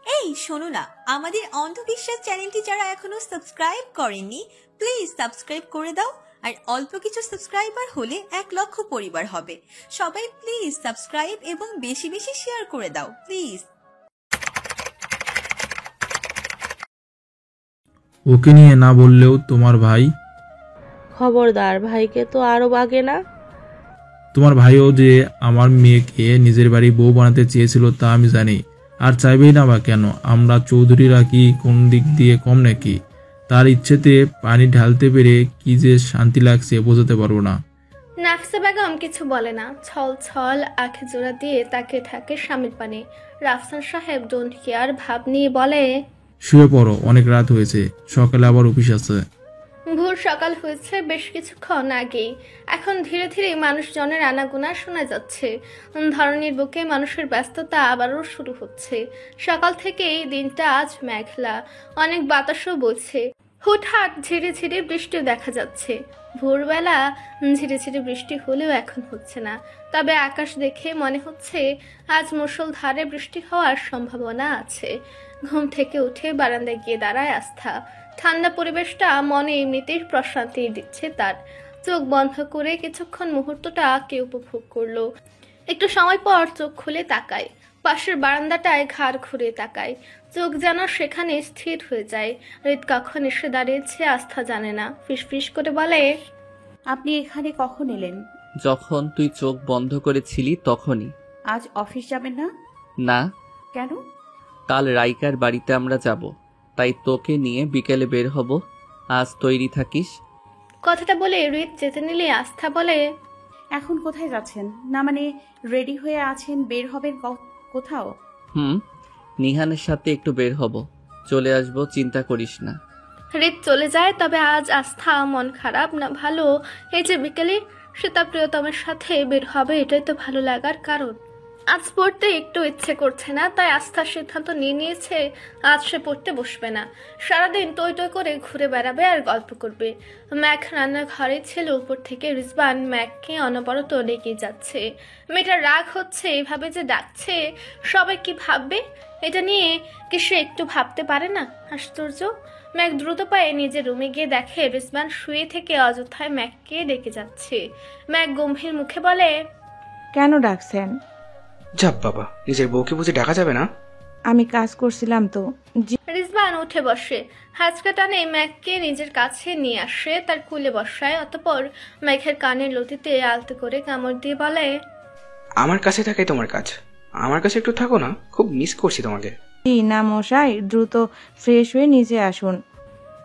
এই শোনো না, আমাদের অন্ধবিশ্বাস চ্যানেলটি যারা এখনো সাবস্ক্রাইব করেননি প্লিজ সাবস্ক্রাইব করে দাও। আর অল্প কিছু সাবস্ক্রাইবার হলে 1,00,000 পরিবার হবে। সবাই প্লিজ সাবস্ক্রাইব এবং বেশি বেশি শেয়ার করে দাও প্লিজ। ওকে নিয়ে না বললেও তোমার ভাই। খবরদার, ভাইকে তো আরো বাগে না। তোমার ভাইও যে আমার মেয়েকে নিজের বাড়ি বউ বানাতে চেয়েছিল তা আমি জানি, আর চাইবেই না বা কেন? আমরা চৌধুরীরা কি কোন দিক দিয়ে কম নাকি? তার ইচ্ছেতে পানি ঢালতে পেরে কি যে শান্তি লাগছে বোঝাতে পারবো না। নাফিসা বেগম কিছু বলে না, ছল ছল আঁখে জোড়া দিয়ে তাকে থাকে স্বামীর পানে। রাফসান সাহেব ডোন্ট কেয়ার ভাব নিয়ে বলে, শুয়ে পড়ো, অনেক রাত হয়েছে, সকালে আবার অফিস আছে। ভোর সকাল হয়েছে বেশ কিছুক্ষণ আগেই। এখন ধীরে ধীরে মানুষজনের আনাগোনা শোনা যাচ্ছে। ধরনীর বুকে মানুষের ব্যস্ততা আবারও শুরু হচ্ছে। সকাল থেকেই দিনটা আজ মেঘলা, অনেক বাতাসও বইছে। হুটহাট ঝিরে ঝিরে বৃষ্টিও দেখা যাচ্ছে। ভোরবেলা ঝিরে ঝিরে বৃষ্টি হলেও এখন হচ্ছে না, তবে আকাশ দেখে মনে হচ্ছে আজ মুষলধারে বৃষ্টি হওয়ার সম্ভাবনা আছে। ঘুম থেকে উঠে বারান্দায় গিয়ে দাঁড়ায় আস্থা। ঠান্ডা পরিবেশটা মনে এমনিতেই প্রশান্তি দিচ্ছে তার। চোখ বন্ধ করে কিছুক্ষণ মুহূর্তটাকে উপভোগ করলো। একটু সময় পর চোখ খুলে তাকায়। পাশের বারান্দাটায় ঘাড় ঘুরে তাকায়। চোখ যেন সেখানে স্থির হয়ে যায়। হৃদ কখন এসে দাঁড়িয়েছে আস্থা জানে না। ফিসফিস করে বলে, আপনি এখানে কখন এলেন? যখন তুই চোখ বন্ধ করেছিলি তখনই। আজ অফিস যাবেন না? না। কেন? কাল রাইকার বাড়িতে আমরা যাব, তাই তোকে নিয়ে বিকেলে বের হব। আজ তৈরি থাকিস। কথাটা বলে হৃদ যেতে নিলে আস্থা বলে, এখন কোথায় যাচ্ছেন? না মানে রেডি হয়ে আছেন, বের হবেন কোথাও? নিহানের সাথে একটু বের হব, চলে আসবো, চিন্তা করিস না। হৃদ চলে যায়। তবে আজ আস্থা মন খারাপ না ভালো, এই যে বিকেলে সে তার প্রিয়তমের সাথে বের হবে এটাই তো ভালো লাগার কারণ। আজ পড়তে একটু ইচ্ছে করছে না, তাই আস্থার সিদ্ধান্ত নিয়ে নিয়েছে আজ সে পড়তে বসবে না। সারাদিন টই টই করে ঘুরে বেড়াবে আর গল্প করবে। ম্যাক রান্নাঘরে ছিল, উপর থেকে রিজবান ম্যাককে অনবরত ডেকে যাচ্ছে। মেয়েটার রাগ হচ্ছে, এভাবে যে ডাকছে সবাই কি ভাববে এটা নিয়ে কি সে একটু ভাবতে পারে না? আশ্চর্য। ম্যাক দ্রুত পায়ে নিজের রুমে গিয়ে দেখে রিজবান শুয়ে থেকে অযথায় ম্যাককে ডেকে যাচ্ছে। ম্যাক গম্ভীর মুখে বলে, কেন ডাকছেন? যাব বাবা, নিজের বউকে বুঝে ডাকা যাবে না? আমি কাজ করছিলাম তো। রিজবান উঠে বসে, হাঁচকা টানে ম্যাককে নিজের কাছে নিয়ে আসে, তার কুলে বসায়। অতঃপর ম্যাকের কানের লতিতে আলতো করে কামড় দিয়ে বলে, আমার কাছে থাকাই তোমার কাজ, আমার কাছে একটু থাকো না, খুব মিস করছি তোমাকে। জি না মশাই, দ্রুত ফ্রেশ হয়ে নিচে আসুন।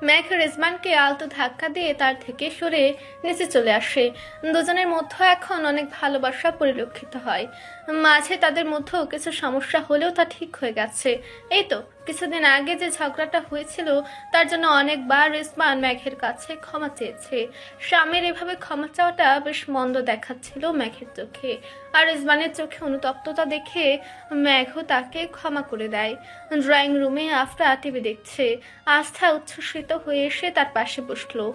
ম্যাক রিজবানকে আলতো ধাক্কা দিয়ে তার থেকে সরে নিচে চলে আসে। দুজনের মধ্যে এখন অনেক ভালোবাসা পরিলক্ষিত হয়। মাঝে তাদের মধ্যেও কিছু সমস্যা হলেও তা ঠিক হয়ে গেছে। এই তো কিছুদিন আগে যে ঝগড়াটা হয়েছিল তার জন্য অনেকবার রিজবান ম্যাঘের কাছে ক্ষমা চেয়েছে। স্বামীর এভাবে ক্ষমা চাওয়াটা বেশ মন্দ দেখাচ্ছিল ম্যাঘের চোখে। আর রিজবানের চোখে অনুতপ্ততা দেখে ম্যাঘও তাকে ক্ষমা করে দেয়। ড্রয়িং রুমে আফরা টিভি দেখছে। আস্থা উচ্ছ্বসিত হয়ে এসে তার পাশে বসলো,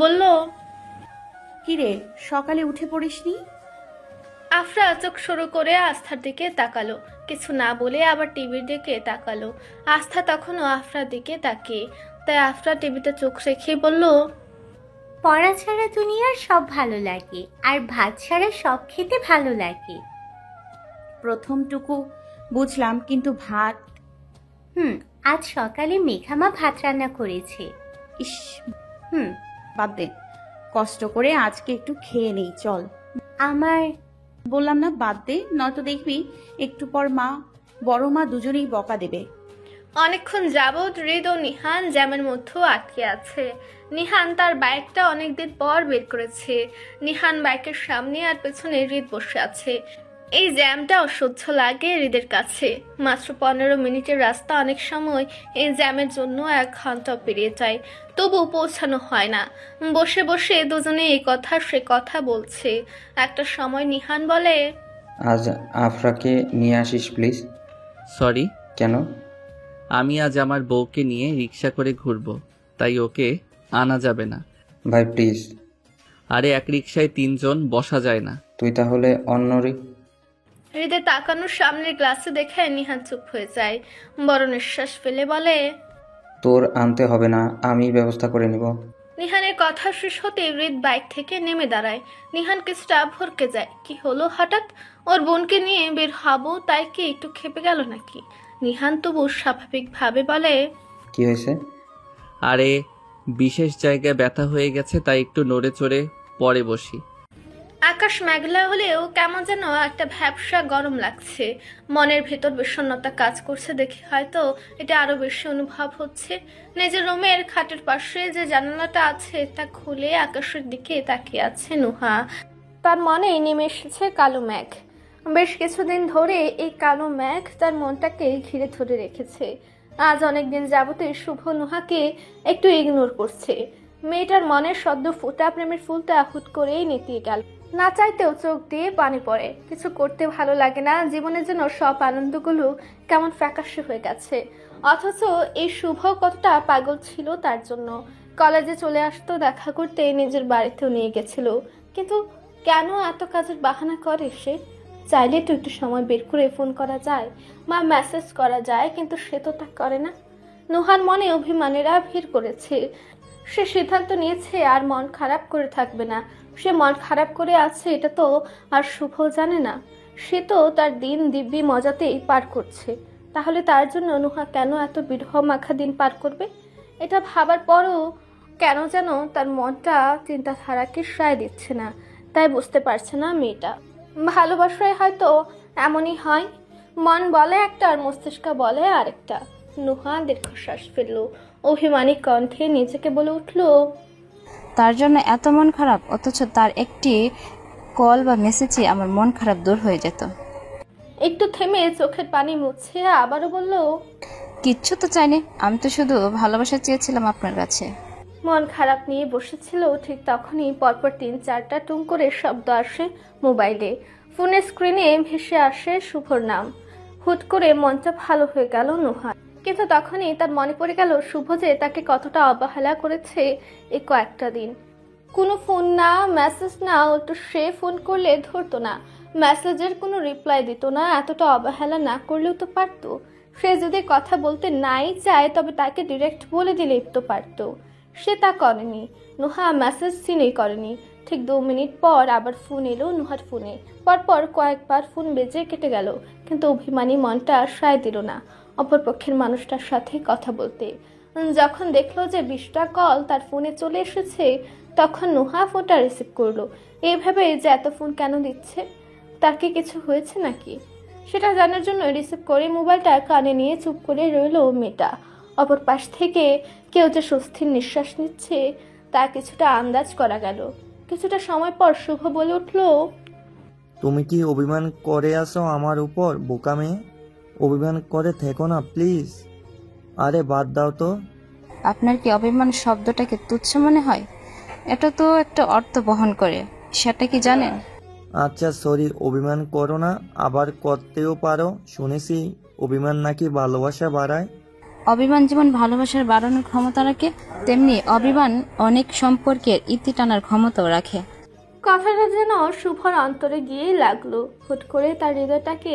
বলল, কিরে, সকালে উঠে পড়িসনি? আফরা চোখ শুরু করে আস্থার দিকে তাকালো। কিছু না বলে আবার টিভির দিকে তাকালো। আস্থা তখনও আফরার দিকে তাকিয়ে। তাই আফরা টিভিতে চোখ রেখে বলল, পড়া ছাড়া দুনিয়ার সব ভালো লাগে, আর ভাত ছাড়া সব খেতে ভালো লাগে। প্রথমটুকু বুঝলাম, কিন্তু ভাত? আজ সকালে মেঘামা ভাত রান্না করেছে। ইস, বাদ দে, কষ্ট করে আজকে একটু খেয়ে নেই চল। আমার বললাম না বাদ দে, নয়তো দেখবি একটু পর বড় মা দুজনেই বকা দেবে। অনেকক্ষণ যাবৎ হৃদ ও নিহান জ্যামের মধ্যেও আটকে আছে। নিহান তার বাইকটা অনেকদিন পর বের করেছে। নিহান বাইকের সামনে আর পেছনে হৃদ বসে আছে। এই জ্যামটা অসহ্য লাগে হৃদের কাছে। মাত্র 15 মিনিটের রাস্তা অনেক সময় এই জ্যামের জন্য 1 ঘন্টা পেরিয়ে যায়, তবু পৌঁছানো হয় না। বসে বসে দুজনে এই কথা সে কথা বলছে। একটা সময় নিহান বলে, আজ আফরাকে নিয়ে আসিস প্লিজ। সরি। কেন? আমি আজ আমার বউকে নিয়ে রিক্সা করে ঘুরবো, তাই ওকে আনা যাবে না। ভাই প্লিজ। আরে এক রিক্সায় 3 জন বসা যায় না। তুই তাহলে অন্য হৃদে তাকানোর সামনের গ্লাসে দেখে নিহান চুপ হয়ে যায়, বড় নিঃশ্বাস ফেলে বলে, তোর আনতে হবে না, আমি ব্যবস্থা করে নিব। নিহানের কথা শেষ হতে হৃদ বাইক থেকে নেমে দাঁড়ায়। নিহান কিছুটা ভরকে যায়, কি হলো হঠাৎ? ওর বোনকে নিয়ে বের হবো তাই কি একটু খেপে গেল নাকি? নিহান তবু স্বাভাবিকভাবে বলে, কি হয়েছে? আরে বিশেষ জায়গায় ব্যথা হয়ে গেছে, তাই একটু নড়ে চড়ে পরে বসি। আকাশ মেঘলা হলেও কেমন যেন একটা ভ্যাপসা গরম লাগছে। মনের ভেতর বিষণ্ণতা কাজ করছে দেখে হয়তো এটা আরো বেশি অনুভব হচ্ছে। নিজের রুমের খাটের পাশে যে জানালাটা আছে তা খুলে আকাশের দিকে তাকিয়ে আছে নুহা। তার মনে নেমে এসেছে কালো মেঘ। বেশ কিছুদিন ধরে এই কালো মেঘ তার মনটাকে ঘিরে ধরে রেখেছে। আজ অনেকদিন যাবতীয় শুভ নুহাকে একটু ইগনোর করছে। মেয়েটার মনের সদ্য ফোটা প্রেমের ফুলটা হুট করেই নেতিয়ে গেল। না চাইতেও চোখ দিয়ে পানি পড়ে। কিছু করতে ভালো লাগে না, জীবনের জন্য সব আনন্দগুলো কেমন ফ্যাকাশে হয়ে গেছে। অথচ এই শুভ কতটা পাগল ছিল তার জন্য। কলেজে চলে আসতো দেখা করতে, নিজের বাড়িতেও নিয়ে গেছিল, কিন্তু কেন এত কাজের বাহানা করে সে? চাইলে তো একটু সময় বের করে ফোন করা যায় বা মেসেজ করা যায়, কিন্তু সে তো তা করে না। নুহার মনে অভিমানেরা ভিড় করেছে। সে সিদ্ধান্ত নিয়েছে আর মন খারাপ করে থাকবে না। সে মন খারাপ করে আছে এটা তো আর শুভ জানে না। সে তো তার দিন দিব্যি মজাতেই পার করছে। তাহলে তার জন্য নুহা কেন এত বিরহ মাখা দিন পার করবে? এটা ভাবার পরও কেন যেন তার মনটা চিন্তাধারাকে সায় দিচ্ছে না। তাই বুঝতে পারছে না মেয়েটা। ভালোবাসায় হয়তো এমনই হয়, মন বলে একটা আর মস্তিষ্ক বলে আরেকটা। নুহা দীর্ঘশ্বাস ফেলল, অভিমানী কণ্ঠে নিজেকে বলে উঠল, তার জন্য এত মন খারাপ, অথচ তার একটি কল বা মেসেজে আমার মন খারাপ দূর হয়ে যেত। একটু থেমে চোখের পানি মুছে আবারও বলল, কিচ্ছু তো চাইনি, আমি তো শুধু ভালোবাসা চেয়েছিলাম আপনার কাছে। মন খারাপ নিয়ে বসেছিল, ঠিক তখনই পরপর 3-4টা টুং করে শব্দ আসে মোবাইলে। ফোনের স্ক্রিনে ভেসে আসে শুভর নাম। হুট করে মনটা ভালো হয়ে গেল নুহা। কিন্তু তখনই তার মনে পড়ে গেল শুভ যে তাকে কতটা অবহেলা করেছে এই কয়েকটা দিন। কোনো ফোন না, মেসেজ না, উল্টো সে ফোন করলে ধরতো না, মেসেজের কোনো রিপ্লাই দিত না। এতটা অবহেলা না করলেও তো পারতো। সে যদি কথা বলতে নাই চায় তবে তাকে ডিরেক্ট বলে দিলেই তো পারতো। সে তা করেনি। নুহা মেসেজ সিনই করেনি। ঠিক 2 মিনিট পর আবার ফোন এলো নুহার ফোনে। পরপর কয়েকবার ফোন বেজে কেটে গেল, কিন্তু অভিমানী মনটা সায় দিল না অপরপক্ষের মানুষটার সাথে কথা বলতে। যখন দেখলো যে 20টা কল তার ফোনে চলে এসেছে, তখন নুহা ফোনটা রিসিভ করলো। এইভাবে যে এত ফোন কেন দিচ্ছে, তার কি কিছু হয়েছে নাকি সেটা জানার জন্য রিসিভ করে মোবাইলটা কানে নিয়ে চুপ করে রইল মেয়েটা। অপর পাশ থেকে কেউ যে স্বস্তির নিঃশ্বাস নিচ্ছে তা কিছুটা আন্দাজ করা গেল। কিছুটা সময় পর শুভ বলে উঠল, তুমি কি অভিমান করে আসো আমার উপর? বোকা মেয়ে, অভিমান করে থেকো না প্লিজ। আরে বাদ দাও তো। আপনার কি অভিমান শব্দটাকে তুচ্ছ মনে হয়? এটা তো একটা অর্থ বহন করে, সেটা কি জানেন? আচ্ছা সরি, অভিমান করো না, আবার করতেও পারো। শুনেছি অভিমান নাকি ভালোবাসা বাড়ায়। অভিমান যেমন ভালোবাসার বাড়ানোর ক্ষমতা রাখে, তেমনি অভিমান অনেক সম্পর্কের ইতি টানার ক্ষমতাও রাখে। কথাটা যেন শুভর অন্তরে গিয়ে লাগলো। হুট করে তার হৃদয়টাকে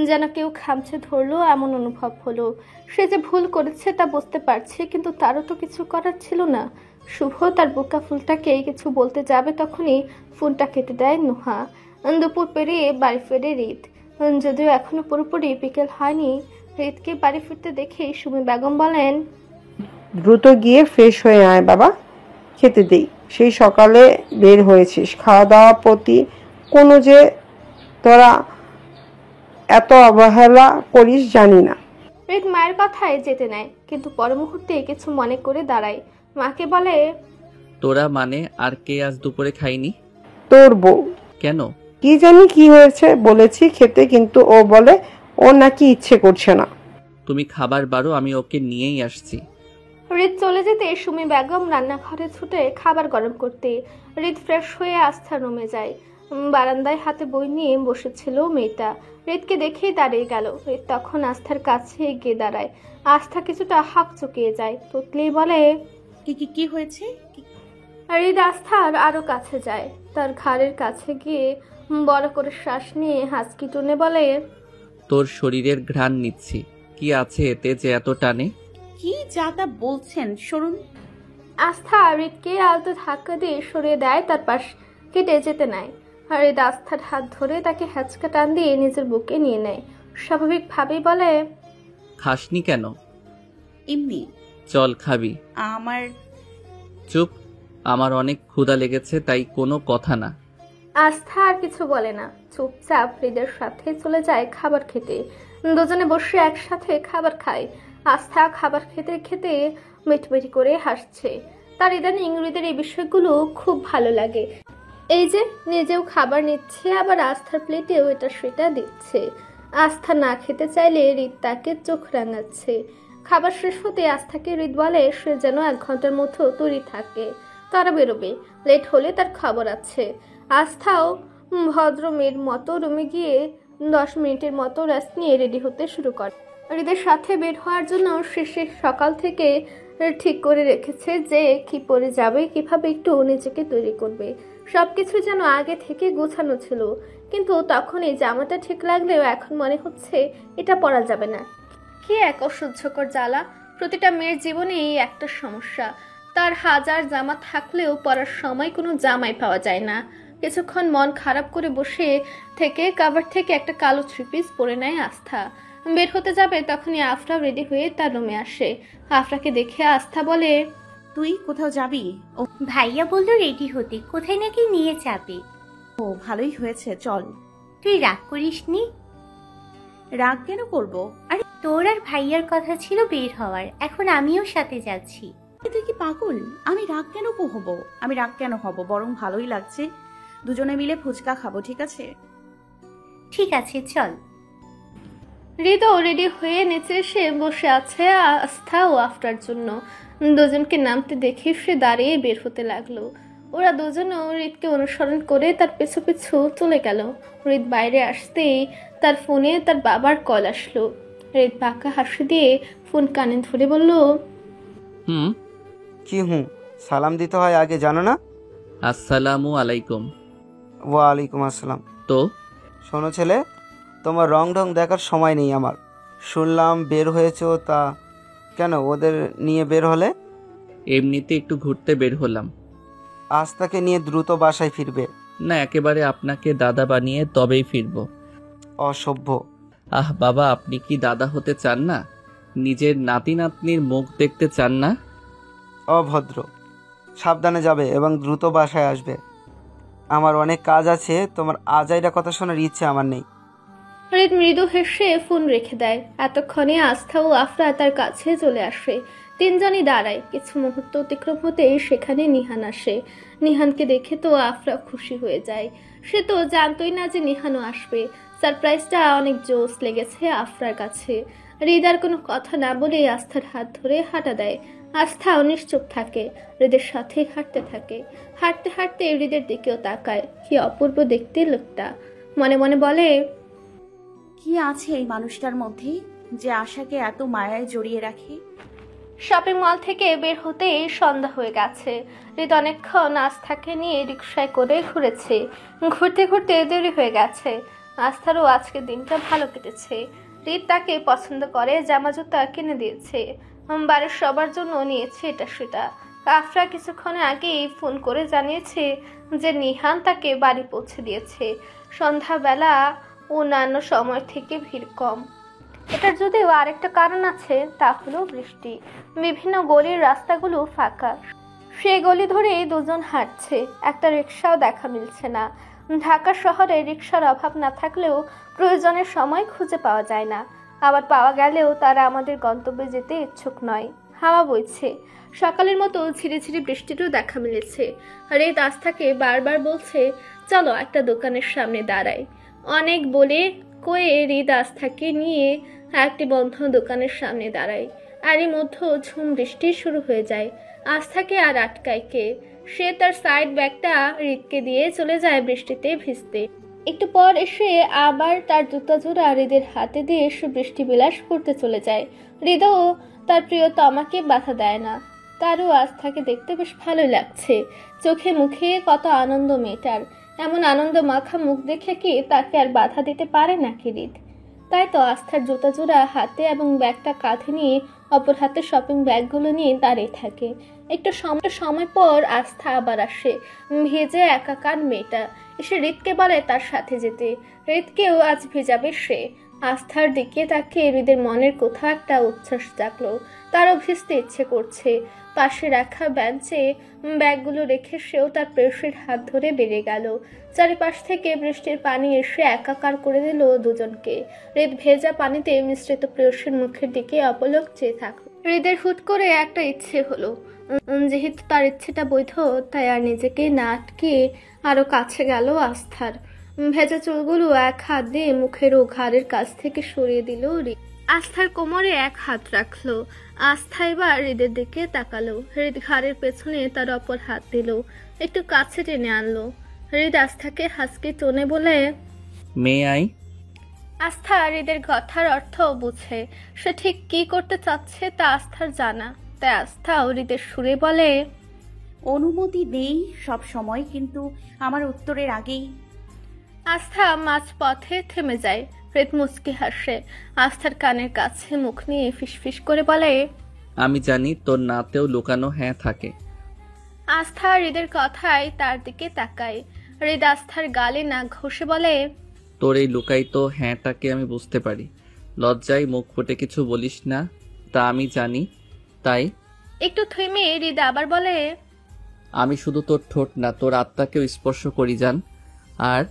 যেন কেউ খামছে ধরলো এমন অনুভব হলো। সে যে ভুল করেছে তা বুঝতে পারছে, কিন্তু তারও তো কিছু করার ছিল না। শুভ তার বোকা ফুলটাকে কিছু বলতে যাবে, তখনই ফোনটা কেটে দেয় নুহা। দুপুর পেরিয়ে বাড়ি ফেরে হৃদ। যদিও এখনো পুরোপুরি বিকেল হয়নি। হৃদকে বাড়ি ফিরতে দেখে সুমি বেগম বলেন, দ্রুত গিয়ে ফ্রেশ হয়ে আয় বাবা, খেতে দেই। সেই সকালে বের হয়েছিস, খাওয়া দাওয়া প্রতি কোনো যে তোরা এত অবহেলা করিস জানি না। হৃদ মায়ের কথায় যেতে নেয়, কিন্তু পর মুহূর্তে কিছু মনে করে দাঁড়ায়। মাকে বলে, তোরা মানে আর কে আজ দুপুরে খাইনি? তোর বউ। কেন? কি জানি কি হয়েছে, বলেছি খেতে, কিন্তু ও বলে ও নাকি ইচ্ছে করছে না। তুমি খাবার বারো, আমি ওকে নিয়েই আসছি। হৃদ চলে যেতে সুমি বেগম রান্নাঘরে ছুটে খাবার গরম করতে। হৃদ ফ্রেশ হয়ে আস্থার রুমে যায়। বারান্দায় হাতে বই নিয়ে বসেছিল মেয়েটা। হৃদকে দেখেই দাঁড়িয়ে গেল। হৃদ তখন আস্থার কাছে এগিয়ে দাঁড়ায়। আস্থা কিছুটা হাঁক চুকিয়ে যায়। তুতলি বলে, কি হয়েছে? হৃদ আস্থার আরো কাছে যায়। তার ঘাড়ের কাছে গিয়ে বড় করে শ্বাস নিয়ে হাসকি টনে বলে, তোর শরীরের ঘ্রাণ নিচ্ছি, কি আছে এতে যে এত টানে? কি যা তা বলছেন, সরুন। আস্থা হৃদকে আলতো ধাক্কা দিয়ে সরিয়ে দেয়, তার পাশ কেটে যেতে নেয়। হৃদ আস্থার হাত ধরে তাকে হ্যাচকা টান দিয়ে নিজের বুকে নিয়ে নেয়। স্বাভাবিকভাবেই বলে, খাসনি কেন? এমনি। চল খাবি। আমার চুপ, আমার অনেক ক্ষুধা লেগেছে, তাই কোনো কথা না। আস্থা আর কিছু বলে না, চুপচাপ হৃদের সাথে চলে যায় খাবার খেতে। দুজনে বসে একসাথে খাবার খায়। আস্থা খাবার খেতে খেতে মিটমিটি করে হাসছে। তার ইদানিং হৃদের এই বিষয়গুলো খুব ভালো লাগে। এই যে নিজেও খাবার নিচ্ছে, আবার আস্থার প্লেটেও এটা সেটা দিচ্ছে। আস্থা না খেতে চাইলে হৃদ তাকে চোখ রাঙাচ্ছে। খাবার শেষ হতে আস্থাকে হৃদ বলে সে যেন 1 ঘন্টার মতো তৈরি থাকে, তারা বেরোবে। লেট হলে তার খবর আছে। আস্থাও ভদ্র মেয়ের মতো রুমে গিয়ে 10 মিনিটের মতো রেস্ট নিয়ে রেডি হতে শুরু করে। হৃদের সাথে বের হওয়ার জন্য শেষে সকাল থেকে ঠিক করে রেখেছে যে কি পরে যাবে, কিভাবে একটু নিজেকে তৈরি করবে। সবকিছু যেন আগে থেকে গোছানো ছিল, কিন্তু তখন এই জামাটা ঠিক লাগলেও এখন মনে হচ্ছে এটা পরা যাবে না। কি এক অসহ্যকর জ্বালা! প্রতিটা মেয়ের জীবনে এই একটা সমস্যা, তার হাজার জামা থাকলেও পরার সময় কোনো জামাই পাওয়া যায় না। কিছুক্ষণ মন খারাপ করে বসে থেকে কাভার থেকে একটা কালো 3 পিস পরে নেয় আস্থা। বের হতে যাবে তখনই আফরা রেডি হয়ে তার রুমে আসে। আফরাকে দেখে আস্থা বলে, তুই কোথাও যাবি? ও ভাইয়া বললো রেডি হতে, কোথায় নাকি নিয়ে যাবে। ও ভালোই হয়েছে, চল। তুই রাগ করিসনি? রাগ কেন করব? আরে তোর আর ভাইয়ার কথা ছিল বের হওয়ার, এখন আমিও সাথে যাচ্ছি। তুই কি পাগল? আমি রাগ কেন হব? আমি রাগ কেন হব? বরং ভালোই লাগছে। দুজনে মিলে ফুচকা খাবো, ঠিক আছে? ঠিক আছে, চল। হৃদও রেডি হয়ে নিচে এসে বসে আছে আস্থা ও আফরার জন্য। দুজনকে নামতে দেখে সে দাঁড়িয়ে বের হতে লাগলো। ওরা দুজনও হৃদকে অনুসরণ করে তার পেছু পেছু চলে গেল। হৃদ বাইরে আসতেই তার ফোনে তার বাবার কল আসলো। হৃদ পাকা হাসি দিয়ে ফোন কানে ধরে বলল, কি সালাম দিতে হয় আগে, জানো না? আসসালামু আলাইকুম। ওয়ালাইকুম আসসালাম। তো শোনো ছেলে, তোমার রং ঢং দেখার সময় নেই আমার। শুনলাম বের হয়েছো, তা কেন ওদের নিয়ে বের হলে? এমনিতে একটু ঘুরতে বের হলাম। আস্থাকে নিয়ে দ্রুত বাসায় ফিরবে? না, একেবারে আপনাকে দাদা বানিয়ে তবেই ফিরব। অসভ্য। আহ বাবা, আপনি কি দাদা হতে চান না? নিজের নাতি নাতনির মুখ দেখতে চান না? অভদ্র। সাবধানে যাবে এবং দ্রুত বাসায় আসবে। আমার অনেক কাজ আছে, তোমার আজাইরা কথা শোনার ইচ্ছে আমার নেই। হৃদ মৃদু হেসে ফোন রেখে দেয়। এতক্ষণে আস্থা ও আফরা তার কাছে চলে আসে। তিনজনই দাঁড়ায়। কিছু মুহূর্ত অতিক্রম হতেই সেখানে নিহান আসে। নিহানকে দেখে তো আফরা খুশি হয়ে যায়। সে তো জানতোই না যে নিহানও আসবে। সারপ্রাইজটা অনেক জোশ লেগেছে আফরার কাছে। হৃদ আর কোনো কথা না বলে আস্থার হাত ধরে হাঁটা দেয়। আস্থা অনিশ্চুপ থাকে, হৃদের সাথে হাঁটতে থাকে। হাঁটতে হাঁটতে হৃদের দিকেও তাকায়। কি অপূর্ব দেখতে লোকটা। মনে মনে বলে, কি আছে এই মানুষটার মধ্যে যে আশাকে এত মায়ায় জড়িয়ে রাখে। শপিং মল থেকে বের হতেই সন্ধ্যা হয়ে গেছে। হৃদ অনেকক্ষণ আস্থাকে নিয়ে রিকশায় করে ঘুরেছে। ঘুরতে ঘুরতে দেরি হয়ে গেছে। আস্থারও আজকের দিনটা ভালো কেটেছে। হৃদ তাকে পছন্দ করে, জামা জুতা কিনে দিয়েছে। বাড়ির সবার জন্য নিয়েছে এটা সেটা। আফরা কিছুক্ষণ আগেই ফোন করে জানিয়েছে যে নিহান তাকে বাড়ি পৌঁছে দিয়েছে। সন্ধ্যাবেলা অন্যান্য সময় থেকে ভিড় কম। এটার যদিও আরেকটা কারণ আছে, তা হলো বৃষ্টি। বিভিন্ন গলির রাস্তাগুলো ফাঁকা। সে গলি ধরে দুজন হাঁটছে। একটা রিক্সাও দেখা মিলছে না। ঢাকা শহরে রিক্সার অভাব না থাকলেও প্রয়োজনের সময় খুঁজে পাওয়া যায় না। আবার পাওয়া গেলেও তারা আমাদের গন্তব্যে যেতে ইচ্ছুক নয়। হাওয়া বইছে। সকালের মতো ঝিরি ঝিরি বৃষ্টিরও দেখা মিলেছে। হৃদ আস্থাকে বারবার বলছে, চলো একটা দোকানের সামনে দাঁড়াই। অনেক বলে কয়ে হৃদ আস্থাকে নিয়ে একটি বন্ধ দোকানের সামনে দাঁড়ায়। এরই মধ্যে ঝুম বৃষ্টি শুরু হয়ে যায়। আস্থাকে আর আটকায় কে? সে তার সাইড ব্যাগটা হৃদকে দিয়ে চলে যায় বৃষ্টিতে ভিজতে। একটু পর এসে আবার তার জুতা জোড়া হৃদের হাতে দিয়ে এসে বৃষ্টি বিলাস করতে চলে যায়। হৃদও তার প্রিয়তমাকে বাধা দেয় না। তারও আস্থাকে দেখতে বেশ ভালোই লাগছে। চোখে মুখে কত আনন্দ মেয়েটার। এমন আনন্দ মাখা মুখ দেখে কি তাকে আর বাধা দিতে পারে নাকি হৃদ? তাই তো আস্থার জুতা জোড়া হাতে এবং ব্যাগটা কাঁধে নিয়ে অপর হাতে শপিং ব্যাগগুলো নিয়ে দাঁড়িয়ে থাকে। একটু সময় পর আস্থা আবার আসে, ভেজে একাকার মেয়েটা এসে হৃদকে বলে তার সাথে যেতে। হৃদকেও আজ ভেজাবে সে। আস্থার দিকে তাকে হৃদের মনের কোথাও একটা উচ্ছ্বাস জাগলো, তারও ভিজতে ইচ্ছে করছে। পাশে রাখা বেঞ্চে ব্যাগগুলো রেখে সেও তার প্রেয়সীর হাত ধরে বেরিয়ে গেল। চারিপাশ থেকে বৃষ্টির পানি এসে একাকার করে দিল দুজনকে। হৃদ ভেজা পানিতে মিশ্রিত প্রেয়সীর মুখের দিকে অপলক চেয়ে থাকলো। হৃদের হুট করে একটা ইচ্ছে হলো, যেহেতু তার ইচ্ছেটা বৈধ তাই আর নিজেকে না আটকে আরো কাছে গেল আস্থার। ভেজা চুলগুলো এক হাত দিয়ে মুখের ও ঘাড়ের কাছ থেকে সরিয়ে দিল হৃদ। আস্থার কোমরে এক হাত রাখলো। আস্থা এবার হৃদের দিকে তাকালো। হৃদ ঘাড়ের পেছনে তার অপর হাত দিল, একটু কাছে টেনে আনলো। হৃদ আস্থাকে হাসকে টোনে বলে, মেয়ে আই। আস্থা হৃদের কথার অর্থ বুঝে, সে ঠিক কি করতে চাচ্ছে তা আস্থার জানা। তাই আস্থা হৃদের সুরে বলে, অনুমতি নেই সব সময়, কিন্তু আমার উত্তরের আগেই। আস্থা মাঝ পথে থেমে যায়। হৃদ মুচকি হাসে। আস্থার কানের কাছে মুখ নিয়ে ফিসফিস করে বলে, আমি জানি তোর নাতেও লুকানো হ্যাঁ থাকে। আস্থা হৃদের কথায় তার দিকে তাকায়। হৃদ আস্থার গালে না ঘষে বলে, তোর এই লুকায়িত হ্যাঁটাকে আমি বুঝতে পারি। লজ্জায় মুখ ফুটে কিছু বলিস না, তা আমি জানি। তাই একটু থেমে হৃদ আবার বলে, আমি শুধু তোর ঠোঁট না, তোর আত্মাকেও স্পর্শ করি জান। আর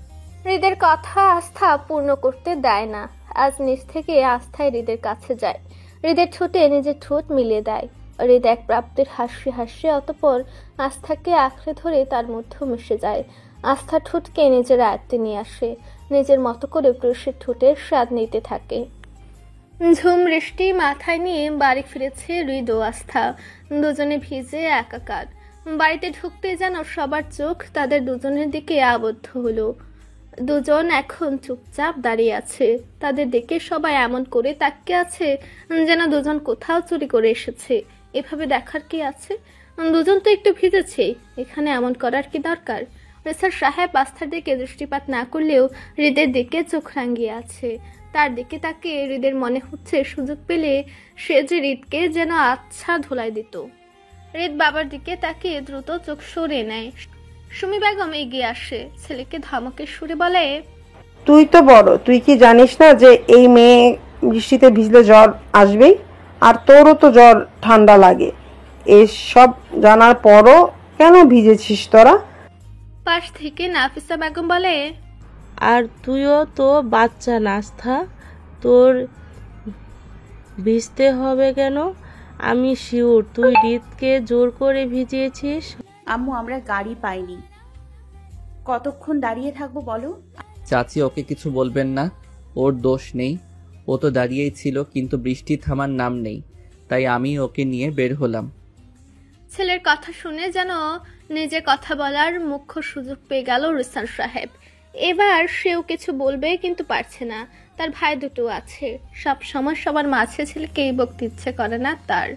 হৃদের কথা আস্থা পূর্ণ করতে দেয় না। আজ নিজ থেকে আস্থায় হৃদের কাছে যায়। হৃদের ঠোঁটে নিজের ঠোঁট মিলিয়ে দেয়। হৃদ এক প্রাপ্তির হাসি হাসি অতঃপর আস্থাকে আঁকড়ে ধরে তার মধ্যে মিশে যায়। আস্থা ঠোঁটকে নিজের আয়ত্তে নিয়ে আসে, নিজের মতো করে প্রেয়সীর ঠোঁটের স্বাদ নিতে থাকে। ঝুম বৃষ্টি মাথায় নিয়ে বাড়ি ফিরেছে হৃদ ও আস্থা। দুজনে ভিজে একাকার। বাড়িতে ঢুকতে যেন সবার চোখ তাদের দুজনের দিকে আবদ্ধ হলো। দুজন এখন চুপচাপ দাঁড়িয়ে আছে। তাদের দেখে সবাই এমন করে তাকিয়ে আছে যেন দুজন কোথাও চুরি করে এসেছে। এভাবে দেখার কি আছে? দুজন তো একটু ভিজেছে, এখানে এমন করার কি দরকার? রেসার সাহেব আস্থার দিকে দৃষ্টিপাত না করলেও হৃদের দিকে চোখ রাঙিয়ে আছে। তার দিকে তাকে হৃদের মনে হচ্ছে সুযোগ পেলে সে যে হৃদকে যেন আচ্ছা ধোলাই দিত। হৃদ বাবার দিকে তাকিয়ে দ্রুত চোখ সরিয়ে নেয়। সুমি বেগম এগিয়ে আসে, ছেলেকে ধমকের সুরে বলে, তুই তো বড়, তুই কি জানিস না যে এই মেয়ে বৃষ্টিতে ভিজলে জ্বর আসবেই? আর তোরও তো জ্বর ঠান্ডা লাগে। এসব জানার পরও কেন ভিজেছিস তোরা? পাশ থেকে নাফিসা বেগম বলে, আর তুইও তো বাচ্চা নাস্তা, তোর ভিজতে হবে কেন? আমি শিওর তুই হৃদকে জোর করে ভিজিয়েছিস। আম্মু, আমরা গাড়ি পাইনি, কতক্ষণ দাঁড়িয়ে থাকবো বলো? চাচি ওকে কিছু বলবেন না, ওর দোষ নেই। ও তো দাঁড়িয়েই ছিল, কিন্তু বৃষ্টি থামার নাম নেই, তাই আমি ওকে নিয়ে বের হলাম। ছেলের কথা শুনে যেন নিজে কথা বলার মুখ্য সুযোগ পেয়ে গেল রিসান সাহেব। এবার সেও কিছু বলবে কিন্তু পারছে না। তার ভাই দুটো আছে, সব সময় সবার মাঝে ছেলেকেই বকতে ইচ্ছে করে না তার।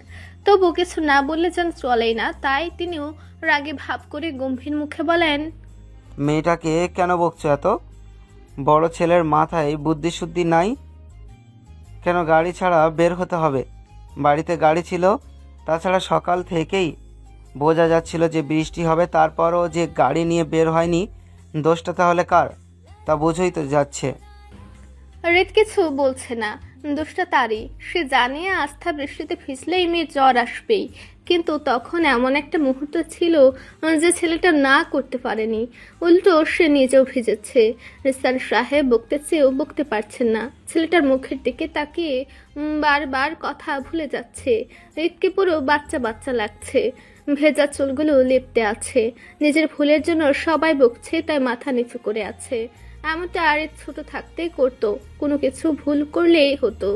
তবু কিছু না বললে যেন চলেই না, তাই তিনিও রাগে ভাব করে গম্ভীর মুখে বলেন, মেয়েটাকে কেন বকছো এত? বড় ছেলের মাথায় বুদ্ধি শুদ্ধি নাই? কেন গাড়ি ছাড়া বের হতে হবে? বাড়িতে গাড়ি ছিল, তাছাড়া সকাল থেকেই বোঝা যাচ্ছিল যে বৃষ্টি হবে, তারপরও যে গাড়ি নিয়ে বের হয়নি, দোষটা তাহলে কার? তা বুঝেই তো যাচ্ছে। হৃদ কিছু বলছে না, দোষটা তারই। সে জানে আস্থা বৃষ্টিতে ভিজলেই মেয়ে জ্বর আসবেই, কিন্তু তখন এমন একটা মুহূর্ত ছিল যে ছেলেটা না করতে পারেনি। উল্টো সে নিজেও ভিজেছে। রিসান সাহেব বকতে চেয়েও বকতে পারছেন না। ছেলেটার মুখের দিকে তাকিয়ে বারবার কথা ভুলে যাচ্ছে। হৃদকে পুরো বাচ্চা বাচ্চা লাগছে। ভেজা চুলগুলো লেপ্টে আছে। নিজের ভুলের জন্য সবাই বকছে, তাই মাথা নিচু করে আছে। এমনটা হৃদ ছোট থাকতেই করতো, কোনো কিছু ভুল করলেই হতো।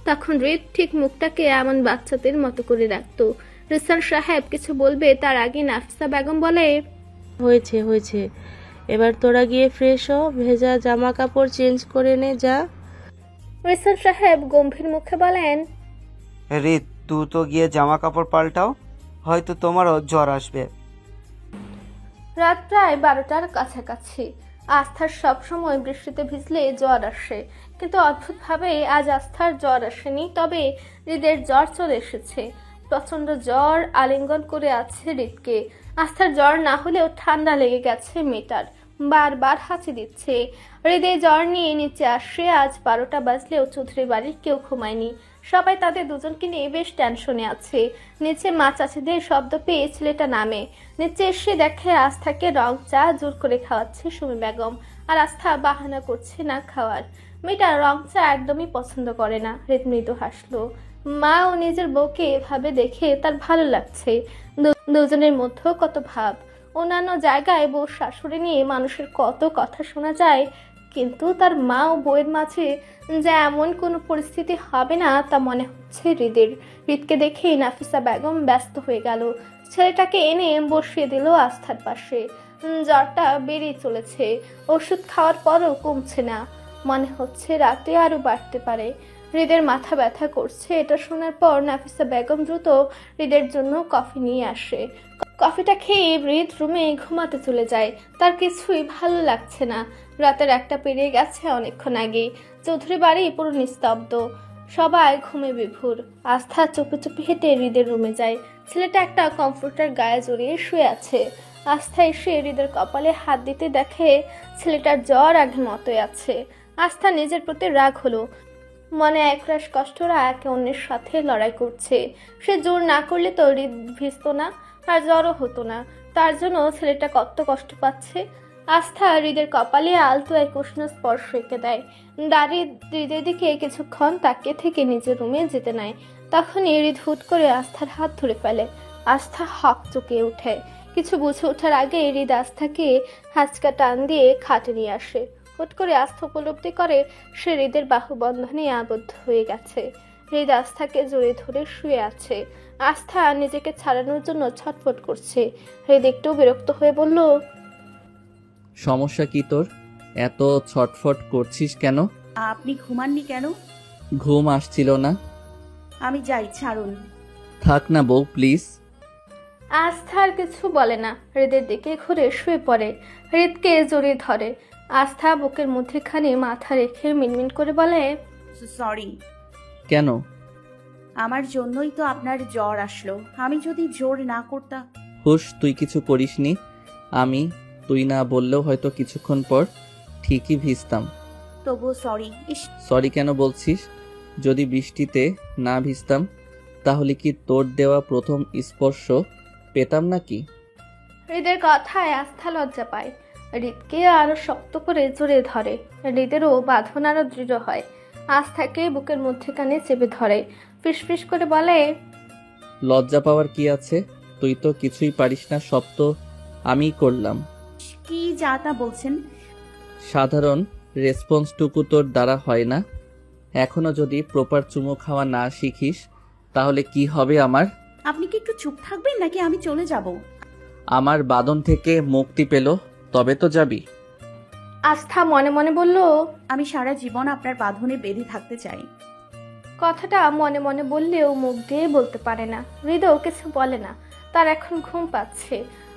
তখন হৃদ ঠিক মুখটাকে এমন বাচ্চাদের মতো করে রাখতো। রিসান সাহেব কিছু বলবে তার আগে নাফিসা বেগম বলে, হয়েছে হয়েছে, এবার তোরা গিয়ে ফ্রেশ হ, ভেজা জামা কাপড় চেঞ্জ করে নে যা। রিসান সাহেব গম্ভীর মুখে বলেন, রিত, তুই তো গিয়ে জামা কাপড় পাল্টাও, হয়তো তোমারও জ্বর আসবে। রাত প্রায় 12টার কাছাকাছি। আস্থার সবসময় বৃষ্টিতে ভিজলে জ্বর আসে, কিন্তু অদ্ভুতভাবে আজ আস্থার জ্বর আসেনি, তবে হৃদের জ্বর চলে এসেছে। প্রচন্ড জ্বর আলিঙ্গন করে আছে হৃদকে। আস্থার জ্বর না হলেও ঠান্ডা লেগে গেছে মেয়েটার, বারবার হাঁচি দিচ্ছে। হৃদয় জ্বর নিয়ে নিচে আসে। আজ 12টা বাজলেও চৌধুরী বাড়ির কেউ ঘুমায়নি। সবাই তাদের দুজনকে নিয়ে বেশ টেনশনে আছে। নিচে মা চাচিদের শব্দ পেয়ে ছেলেটা নামে। নিচে এসে দেখে আস্থাকে রং চা জোর করে খাওয়াচ্ছে সুমি বেগম, আর আস্থা বাহানা করছে না খাওয়ার। মেয়েটা রং চা একদমই পছন্দ করে না। হৃদ মৃদু হাসলো। মা ও নিজের বউকে এভাবে দেখে তার ভালো লাগছে। দুজনের মধ্যে কত ভাব। অন্যান্য জায়গায় বউ শাশুড়ি নিয়ে মানুষের কত কথা শোনা যায়, কিন্তু তার মা ও বউয়ের মাঝে যে এমন কোনো পরিস্থিতি হবে না তা মনে হচ্ছে হৃদের। হৃদকে দেখে নাফিসা বেগম ব্যস্ত হয়ে গেল। ছেলেটাকে এনে বসিয়ে দিল আস্থার পাশে। জ্বরটা বেড়েই চলেছে, ওষুধ খাওয়ার পরও কমছে না। মনে হচ্ছে রাতে আরো বাড়তে পারে। হৃদের মাথা ব্যথা করছে। এটা শোনার পর নাফিসা বেগম দ্রুত হৃদের জন্য কফি নিয়ে আসে। কফিটা খেয়ে হৃদ রুমে ঘুমাতে চলে যায়। তার কিছুই ভালো লাগছে না। রাতের 1টা পেরিয়ে গেছে অনেকক্ষণ আগে। চৌধুরী বাড়ি পুরো নিস্তব্ধ, সবাই ঘুমে বিভোর। আস্থা চুপি চুপি হেঁটে হৃদের রুমে যায়। ছেলেটা একটা কমফোর্টার গায়ে জড়িয়ে শুয়ে আছে। আস্থা এসে হৃদের কপালে হাত দিতে দেখে ছেলেটার জ্বর আগের মতোই আছে। আস্থা নিজের প্রতি রাগ হলো। মনে একরাশ কষ্টরা একে অন্যের সাথে লড়াই করছে। সে জোর না করলে তো হৃদ ভিজত না, আর জ্বরও হতো না। তার জন্য ছেলেটা কত কষ্ট পাচ্ছে। আস্থা হৃদের কপালে আলতো এক উষ্ণ স্পর্শ রেখে দেয়। দাঁড়িয়ে হৃদের দিকে কিছুক্ষণ তাকিয়ে থেকে নিজের রুমে যেতে নেয়। তখনই হৃদ হুট করে আস্থার হাত ধরে ফেলে। আস্থা হক চুকে ওঠে। কিছু বুঝে ওঠার আগে হৃদ আস্থাকে হাঁচকা টান দিয়ে খাটে নিয়ে আসে। হুট করে আস্থা উপলব্ধি করে সে হৃদের বাহুবন্ধনে আবদ্ধ হয়ে গেছে। হৃদ আস্থাকে জড়িয়ে ধরে শুয়ে আছে। আস্থা নিজেকে ছাড়ানোর জন্য ছটফট করছে। হৃদ একটু বিরক্ত হয়ে বলল, সমস্যা কি তোর? এত ছটফট করছিস কেন? আপনি ঘুমাননি কেন? ঘুম আসছিল না। আমি যাই, ছাড়ুন। থাক না বউ, প্লিজ। আস্থা আর কিছু বলে না। হৃদের দিকে ঘুরে শুয়ে পড়ে। হৃদকে জড়িয়ে ধরে। আস্থা বুকের মধ্যেখানে মাথা রেখে মিনমিন করে বলে, সরি। কেন? আমার জন্যই তো আপনার জ্বর আসলো। আমি যদি জোর না করতাম। হুশ, তুই কিছু করিসনি। তুই না বললেও হয়তো কিছুক্ষণ পর ঠিকই ভিজতাম। তবুও সরি। সরি কেন বলছিস? যদি বৃষ্টিতে না ভিজতাম তাহলে কি তোর দেওয়া প্রথম স্পর্শ পেতাম নাকি? হৃদের কথায় আস্থা লজ্জা পায়। হৃদকে আরো শক্ত করে জড়িয়ে ধরে। হৃদেরও বাঁধন আরো দৃঢ় হয়। আস্থাকে বুকের মধ্যেখানে চেপে ধরে। ফিসফিস করে বলে, লজ্জা পাওয়ার কি আছে? তুই তো কিছুই পারিস না, সব তো আমিই করলাম। কি যা তা বলছেন? সাধারণ রেসপন্সটুকু তোর দ্বারা হয় না। এখনো যদি প্রপার চুমু খাওয়া না শিখিস তাহলে কি হবে আমার? আপনি কি একটু চুপ থাকবেন নাকি আমি চলে যাব? আমার বাঁধন থেকে মুক্তি পেল তবে তো যাবি। আস্থা মনে মনে বলল, আমি সারা জীবন আপনার বাঁধনে বেঁধে থাকতে চাই। কথাটা মনে মনে বললেও মুখ দিয়ে বলতে পারে না। হৃদয় কিছু বলে না। তার এখন ঘুম পাচ্ছে।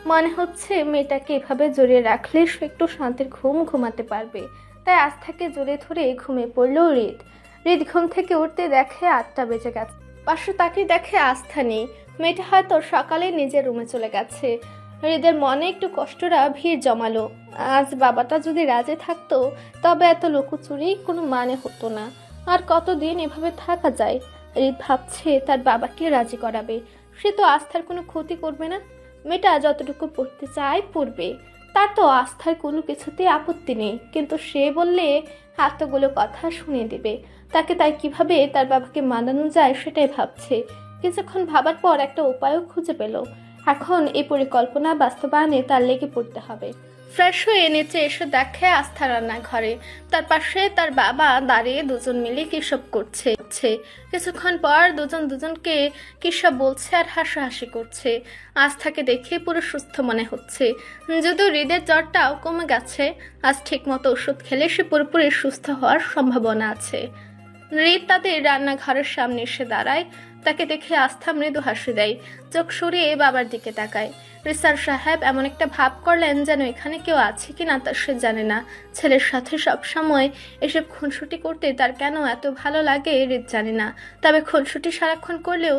মনে হচ্ছে মেয়েটাকে এভাবে জড়িয়ে রাখলে সে একটু শান্তির ঘুম ঘুমাতে পারবে। তাই আস্থাকে জড়িয়ে ধরে ঘুমিয়ে পড়ল হৃদ। হৃদ ঘুম থেকে উঠতে দেখে 8টা বেজে গেছে। পাশে তাকিয়ে দেখে আস্থা নেই। মেয়েটা হয়তো সকালে নিজের রুমে চলে গেছে। হৃদের মনে একটু কষ্টরা ভিড় জমালো। আজ বাবাটা যদি রাজি থাকতো তবে এত লুকোচুরি কোনো মানে হতো না। আর কতদিন এভাবে থাকা যায়? হৃদ ভাবছে তার বাবাকে রাজি করাবে। সে তো আস্থার কোনো ক্ষতি করবে না। মেয়েটা যতটুকু পড়তে চায় পড়বে। তার তো আস্থার কোনো কিছুতে আপত্তি নেই। কিন্তু সে বললে এতগুলো কথা শুনিয়ে দিবে তাকে। তাই কিভাবে তার বাবাকে মানানো যায় সেটাই ভাবছে। কিছুক্ষণ ভাবার পর একটা উপায়ও খুঁজে পেল। এখন এই পরিকল্পনা বাস্তবায়নে তার লেগে পড়তে হবে। ফ্রেশ হয়ে নিচে এসে দেখে আস্থা রান্না ঘরে। তার পাশে তার বাবা দাঁড়িয়ে দুজন মিলে কিসব করছে। কিছুক্ষণ পর দুজনকে কিসব বলছে আর হাসাহাসি করছে। আস্থাকে দেখে পুরো সুস্থ মনে হচ্ছে। যদিও হৃদের জ্বরটাও কমে গেছে। আজ ঠিক মতো ওষুধ খেলে সে পুরোপুরি সুস্থ হওয়ার সম্ভাবনা আছে। হৃদ তাদের রান্নাঘরের সামনে এসে দাঁড়ায়। তাকে দেখে আস্থা মৃদু হাসি দেয়। চোখ সরিয়ে বাবার দিকে তাকায়। রিসার সাহেব এমন একটা ভাব করলেন যেন এখানে কেউ আছে কিনা তা সে জানে না। ছেলের সাথে সবসময় এসব খুনসুটি করতে তার কেন এত ভালো লাগে রিত জানে না। তবে খুনসুটি সারাক্ষণ করলেও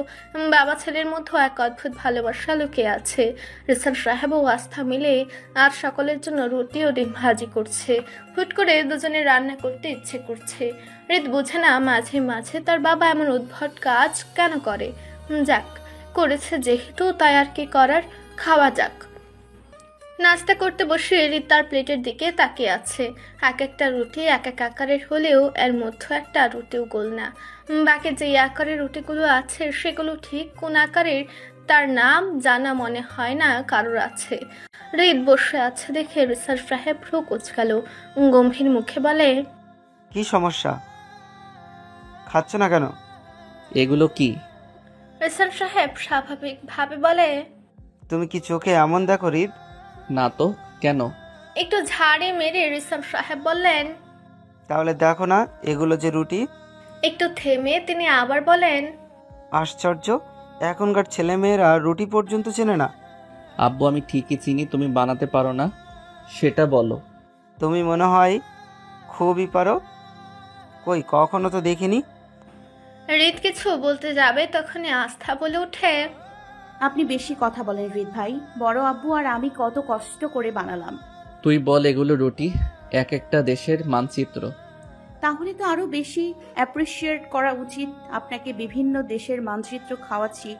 বাবা ছেলের মধ্যে এক অদ্ভুত ভালোবাসা লুকিয়ে আছে। রিসার সাহেবও আস্থা মিলে আর সকলের জন্য রুটি ও ডিম ভাজি করছে। হুট করে দুজনে রান্না করতে ইচ্ছে করছে। রিত বোঝে না মাঝে মাঝে তার বাবা এমন উদ্ভট কাজ কেন করে। যাক, করেছে যেহেতু তাই আর কি করার, খাওয়া যাক। নাস্তা করতে বসে রিত তার প্লেটের দিকে তাকিয়ে আছে। এক একটা রুটি এক এক আকারের হলেও এর মধ্যে একটা রুটিও গোল না। বাকি যে আকারের রুটিগুলো আছে সেগুলো ঠিক কোন আকারের তার নাম জানা মনে হয় না কারোর আছে। রিত বসে আছে দেখে রিসার সাহেব ভ্রু কুঁচকাল, গম্ভীর মুখে বলে, কি সমস্যা, খাচ্ছ না কেন? এগুলো কি? রিসার সাহেব স্বাভাবিক ভাবে বলে, তুমি কি চোখে এমন দেখো রিত? না তো, কেন? একটু ঝাড়ে মেরে রিসার সাহেব বললেন, তাহলে দেখো না এগুলো যে রুটি। একটু থেমে তিনি আবার বলেন, আশ্চর্য, এখনকার ছেলেমেয়েরা রুটি পর্যন্ত চেনে না। আব্বু, আমি ঠিকই চিনি, তুমি বানাতে পারো না, সেটা বলো। তুমি মনে হয় খুবই পারো, কই কখনো তো দেখিনি। রিত কিছু বলতে যাবে তখনই আস্থা বলে ওঠে, আপনি বেশি কথা বলেন রিত ভাই। বড় আব্বু আর আমি কত কষ্ট করে বানালাম। তুই বল, এগুলো রুটি এক একটা দেশের মানচিত্র। তাহলে তো আরো বেশি অ্যাপ্রিসিয়েট করা উচিত। আপনাকে বিভিন্ন দেশের মানচিত্র খাওয়াচ্ছি,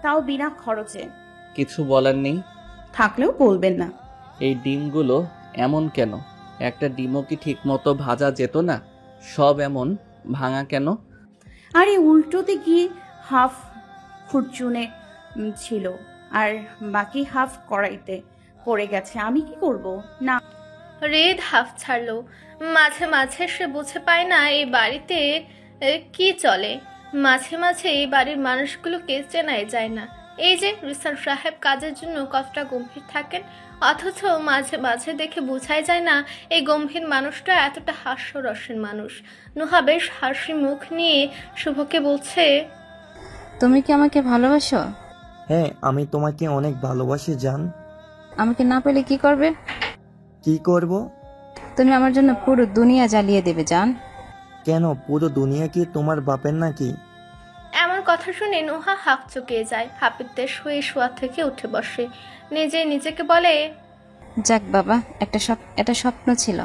তাও বিনা খরচে। কিছু বলার নেই, থাকলেও বলবেন না। এই ডিমগুলো এমন কেন? একটা ডিমও কি ঠিক মতো ভাজা যেত না? সব এমন ভাঙা কেন? আরে উল্টোতে গিয়ে হাফ ফুরচুনে ছিল আর বাকি হাফ কড়াইতে পড়ে গেছে, আমি কি করব? না। রিত হাফ ছাড়লো। মাঝে মাঝে সে বুঝে পায় না এই বাড়িতে কি চলে। মাঝে মাঝে এই বাড়ির মানুষগুলোকে চেনাই যায় না। এই যে রিসার সাহেব কাজের জন্য কতটা গম্ভীর থাকেন, অথচ মাঝে মাঝে দেখে বোঝাই যায় না এই গম্ভীর মানুষটা এতটা হাস্যরসের মানুষ। নুহা বেশ হাসি মুখ নিয়ে শুভকে বলছে, তুমি কি আমাকে ভালোবাসো? হ্যাঁ, আমি তোমাকে অনেক ভালোবাসি জান। আমাকে না পেলে কি করবে? কি করব? তুমি আমার জন্য পুরো দুনিয়া জ্বালিয়ে দেবে জান। কেন, পুরো দুনিয়া কি তোমার বাপের নাকি? এমন কথা শুনে নুহা হাঁক চুকিয়ে যায়। হাপিতে শুয়ে শোয়া থেকে উঠে বসে, নিজেকে বলে, যাক বাবা, একটা স্বপ্ন ছিল।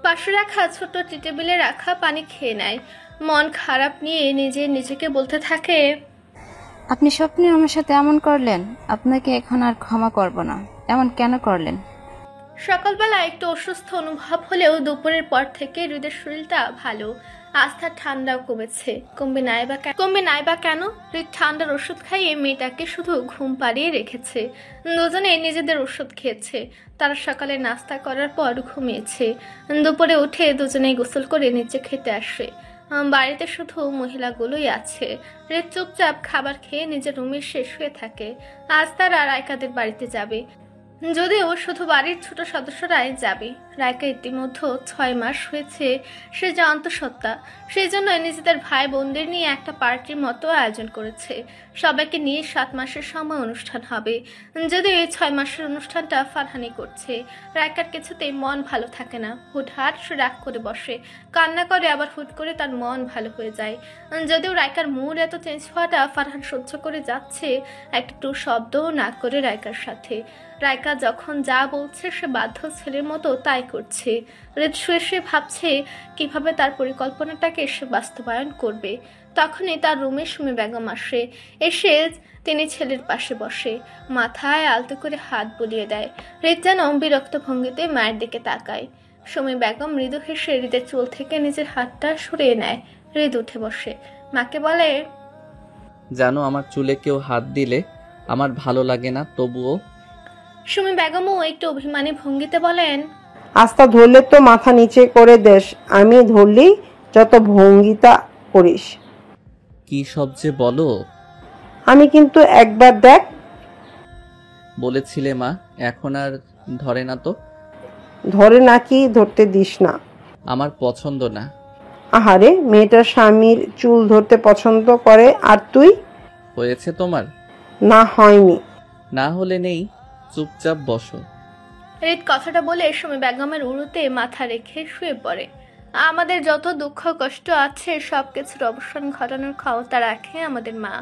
পাশে রাখা ছোট টি টেবিলে রাখা পানি খেয়ে নেয়। মন খারাপ নিয়ে নিজেকে বলতে থাকে, আপনি স্বপ্নে আমার সাথে এমন করলেন, আপনাকে এখন আর ক্ষমা করব না। এমন কেন করলেন? সকালবেলা একটু অসুস্থ অনুভব হলেও দুপুরের পর থেকে হৃদের শরীরটা ভালো। আস্থা ঠান্ডাও কমেছে। কমবে নাই বা কেন? হৃদ ঠান্ডার ওষুধ খাইয়ে মেয়েটাকে শুধু ঘুম পাড়িয়ে রেখেছে। দুজনে নিজেদের ওষুধ খেয়েছে। তারা সকালে নাস্তা করার পর ঘুমিয়েছে। দুপুরে উঠে দুজনেই গোসল করে নিচে খেতে আসে। বাড়িতে শুধু মহিলাগুলোই আছে। হৃদ চুপচাপ খাবার খেয়ে নিজের রুমে শেষ হয়ে থাকে। আজ তারা রায়কাদের বাড়িতে যাবে, যদিও শুধু বাড়ির ছোট সদস্যরাই যাবে। রায়কা ইতিমধ্যে 6 মাস হয়েছে সে যে অন্তঃসত্ত্বা, সেই জন্য নিজেদের ভাই বোনদের নিয়ে একটা পার্টির মতো আয়োজন করেছে। সবাইকে নিয়ে 7 মাসের সময় অনুষ্ঠান হবে। যদিও এই 6 মাসের অনুষ্ঠানটা ফারহানি করছে। রায়কার কিছুতেই মন ভালো থাকে না। হুটহাট সে রাগ করে বসে, কান্না করে, আবার হুট করে তার মন ভালো হয়ে যায়। যদিও রায়কার মুড এত চেঞ্জ হওয়াটা ফারহান সহ্য করে যাচ্ছে, একটু শব্দও না করে রায়কার সাথে। রায়কা যখন যা বলছে সে বাধ্য ছেলের মতো তাই করছে। হৃদ শুয়ে ভাবছে কিভাবে তার পরিকল্পনাটাকে সে বাস্তবায়ন করবে। তখনই তার রুমে সুমি বেগম আসে। এসে তিনি ছেলের পাশে বসে, মাথায় আলতো করে হাত বুলিয়ে দেয়। হৃদ যেন বিরক্ত ভঙ্গিতে মায়ের দিকে তাকায়। সুমি বেগম মৃদু হেসে হৃদের চুল থেকে নিজের হাতটা সরিয়ে নেয়। হৃদ উঠে বসে মাকে বলে, জানো, আমার চুলে কেউ হাত দিলে আমার ভালো লাগে না, তবুও। সুমি বেগমও একটু অভিমানী ভঙ্গিতে বলেন, আস্থা ধরলে তো মাথা নিচে করে দেশ, আমি ধরলেই যত ভঙ্গিতা করিস। কি সব যে বলো। আমি কিন্তু একবার দেখ বলেছিলে মা, এখন আর ধরে না তো? ধরে নাকি ধরতে দিস না? আমার পছন্দ না। আহারে, মেয়েটার স্বামীর চুল ধরতে পছন্দ করে আর তুই? হয়েছে তোমার? না, হয়নি। না হলে নেই, চুপচাপ বসো। রিত কথাটা বলে সুমি বেগমের উড়ুতে মাথা রেখে শুয়ে পড়ে। আমাদের যত দুঃখ কষ্ট আছে সবকিছুর অবসান ঘটানোর ক্ষমতা রাখে আমাদের মা।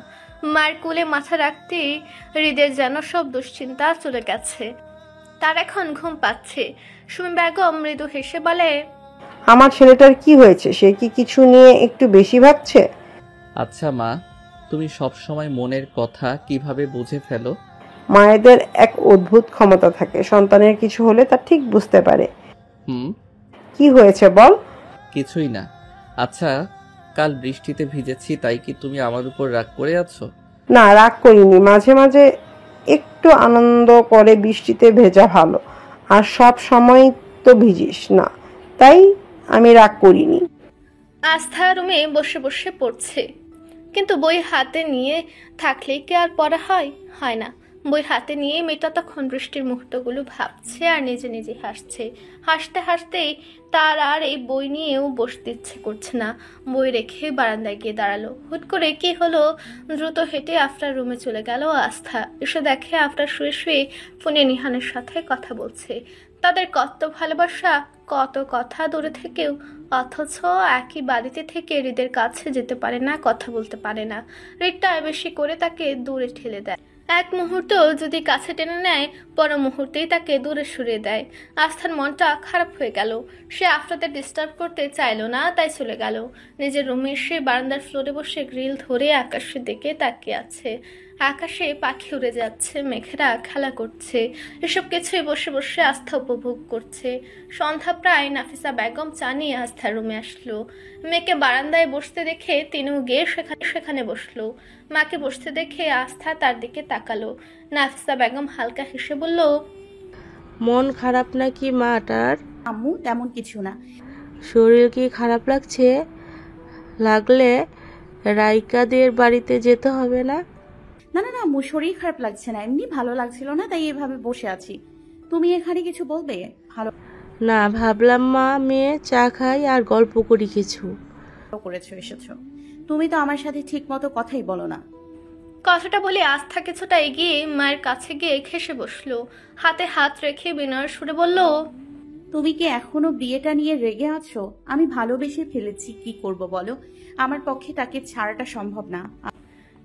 মার কোলে মাথা রাখতেই হৃদের যেন সব দুশ্চিন্তা চলে গেছে। তার এখন ঘুম পাচ্ছে। সুমি বেগম মৃদু হেসে বলে, আমার ছেলেটার কি হয়েছে? সে কি কিছু নিয়ে একটু বেশি ভাবছে? আচ্ছা মা, তুমি সব সময় মনের কথা কিভাবে বুঝে ফেলো? মায়েদের এক অদ্ভুত ক্ষমতা থাকে, সন্তানের কিছু হলে তা ঠিক বুঝতে পারে। কি হয়েছে বল? কিছুই না। আচ্ছা, কাল বৃষ্টিতে ভিজেছি, তাই কি তুমি আমার উপর রাগ করে আছো? না, রাগ করিনি। মাঝে মাঝে একটু আনন্দ করে বৃষ্টিতে ভেজা ভালো, আর সব সময় তো ভিজিস না, তাই আমি রাগ করিনি। আস্থা রুমে বসে বসে পড়ছে, কিন্তু বই হাতে নিয়ে থাকলেই কি আর পড়া হয়? হয় না। বই হাতে নিয়ে মেয়েটা তখন বৃষ্টির মুহূর্তগুলো ভাবছে আর নিজে নিজে হাসছে। হাসতে হাসতেই তার আর এই বই নিয়েও বসতে ইচ্ছে করছে না। বই রেখে বারান্দায় গিয়ে দাঁড়ালো। হুট করে কি হলো, দ্রুত হেঁটে আফরার রুমে চলে গেল আস্থা। এসে দেখে আফরার শুয়ে শুয়ে ফোনে নিহানের সাথে কথা বলছে। তাদের কত ভালোবাসা, কত কথা দূরে থেকেও, অথচ একই বাড়িতে থেকে হৃদের কাছে যেতে পারে না, কথা বলতে পারে না। হৃদটা বেশি করে তাকে দূরে ঠেলে দেয়। এক মুহূর্ত যদি কাছে টেনে নেয়, পর মুহূর্তেই তাকে দূরে সরিয়ে দেয়। আস্থার মনটা খারাপ হয়ে গেল। সে আফরাতে ডিস্টার্ব করতে চাইলো না, তাই চলে গেল। নিজের রুমে এসে বারান্দার ফ্লোরে বসে গ্রিল ধরে আকাশের দিকে তাকিয়ে আছে। আকাশে পাখি উড়ে যাচ্ছে, মেঘেরা খেলা করছে। এসব কিছুই বসে বসে আস্থা উপভোগ করছে। সন্ধ্যা প্রায় নাফিসা বেগম চা নিয়ে আস্থার রুমে আসলো। মেয়েকে বারান্দায় বসতে দেখে তিনিও গিয়ে সেখানে বসলো। মাকে বসতে দেখে আস্থা তার দিকে তাকালো। নাফিসা বেগম হালকা হেসে বলল, মন খারাপ নাকি মাটার? আম্মু, তেমন কিছু না। শরীর কি খারাপ লাগছে? লাগলে রাইকাদের বাড়িতে যেতে হবে না? না না না আম্মু, শরীর খারাপ লাগছে না, এমনি ভালো লাগছিল না, তাই এভাবে বসে আছি। তুমি এখানে কিছু বলবে? ভালো না, ভাবলাম মা মেয়ে চা খাই আর গল্প করি কিছু। করেছো, এসেছো। তুমি তো আমার সাথে ঠিক মতো কথাই বলো না। কথাটা বলে আস্থা কিছুটা এগিয়ে মায়ের কাছে গিয়ে ঘেসে বসলো। হাতে হাত রেখে বিনয়ের সুরে বলল, তুমি কি এখনো বিয়েটা নিয়ে রেগে আছো? আমি ভালোবেসে ফেলেছি, কি করব বলো? আমার পক্ষে তাকে ছাড়াটা সম্ভব না।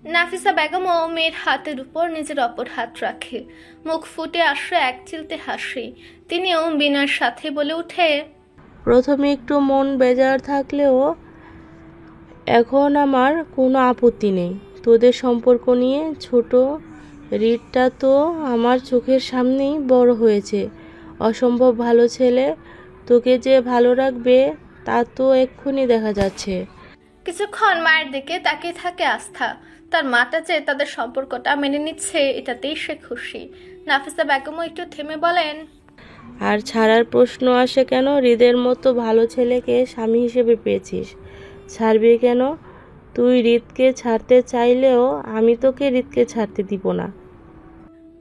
নাফিসা বেগমও মেয়ের হাতের উপর নিজের অপর হাত রাখে। মুখ ফুটে আসে এক চিলতে হাসি। তিনিও বিনয়ের সাথে বলে উঠে, প্রথমে একটু মন বেজার থাকলেও এখন আমার কোনো আপত্তি নেই। তোদের সম্পর্ক নিয়ে ছোট রিটটা তো আমার চোখের সামনেই বড় হয়েছে। অসম্ভব ভালো ছেলে, তোকে যে ভালো রাখবে তা তো এক্ষুনি দেখা যাচ্ছে। কিছুক্ষণ মায়ের দিকে তাকিয়ে থাকে আস্থা। তার মাটা যে তাদের সম্পর্কটা মেনে নিচ্ছে, এটাতেই সে খুশি। নাফিসা বেগমও একটু থেমে বলেন, আর ছাড়ার প্রশ্ন আসে কেন? হৃদের মতো ভালো ছেলেকে স্বামী হিসেবে পেয়েছিস, ছাড়বি কেন? তুই হৃদকে ছাড়তে চাইলেও আমি তোকে হৃদকে ছাড়তে দিব না।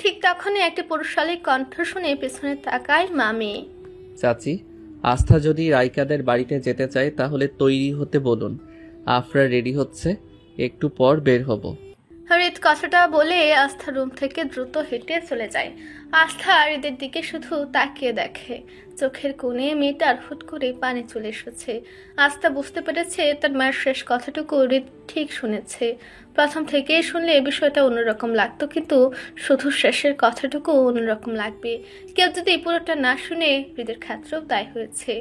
ঠিক তখনই একটি পুরুষালী কণ্ঠ শুনে পেছনে তাকায় মামি। চাচি, আস্থা যদি রাইকাদের বাড়িতে যেতে চায় তাহলে তৈরি হতে বলুন। আফরা রেডি হচ্ছে, একটু পর বের হব। হৃদ কথাটা বলে আস্থা রুম থেকে দ্রুত হেঁটে চলে যায়। আস্থা হৃদের দিকে শুধু তাকিয়ে দেখে। চোখের কোণে মেয়েটার হুট করে পানি চলে এসেছে। আস্থা বুঝতে পেরেছে তার মায়ের শেষ কথাটুকু হৃদ ঠিক শুনেছে। প্রথম থেকে শুনলে বিষয়টা অন্যরকম লাগতো, কিন্তু শুধু শেষের কথাটুকু অন্যরকম লাগবে। কেউ যদি পুরোটা না শুনে, হৃদের ক্ষেত্রেও তাই হয়েছে।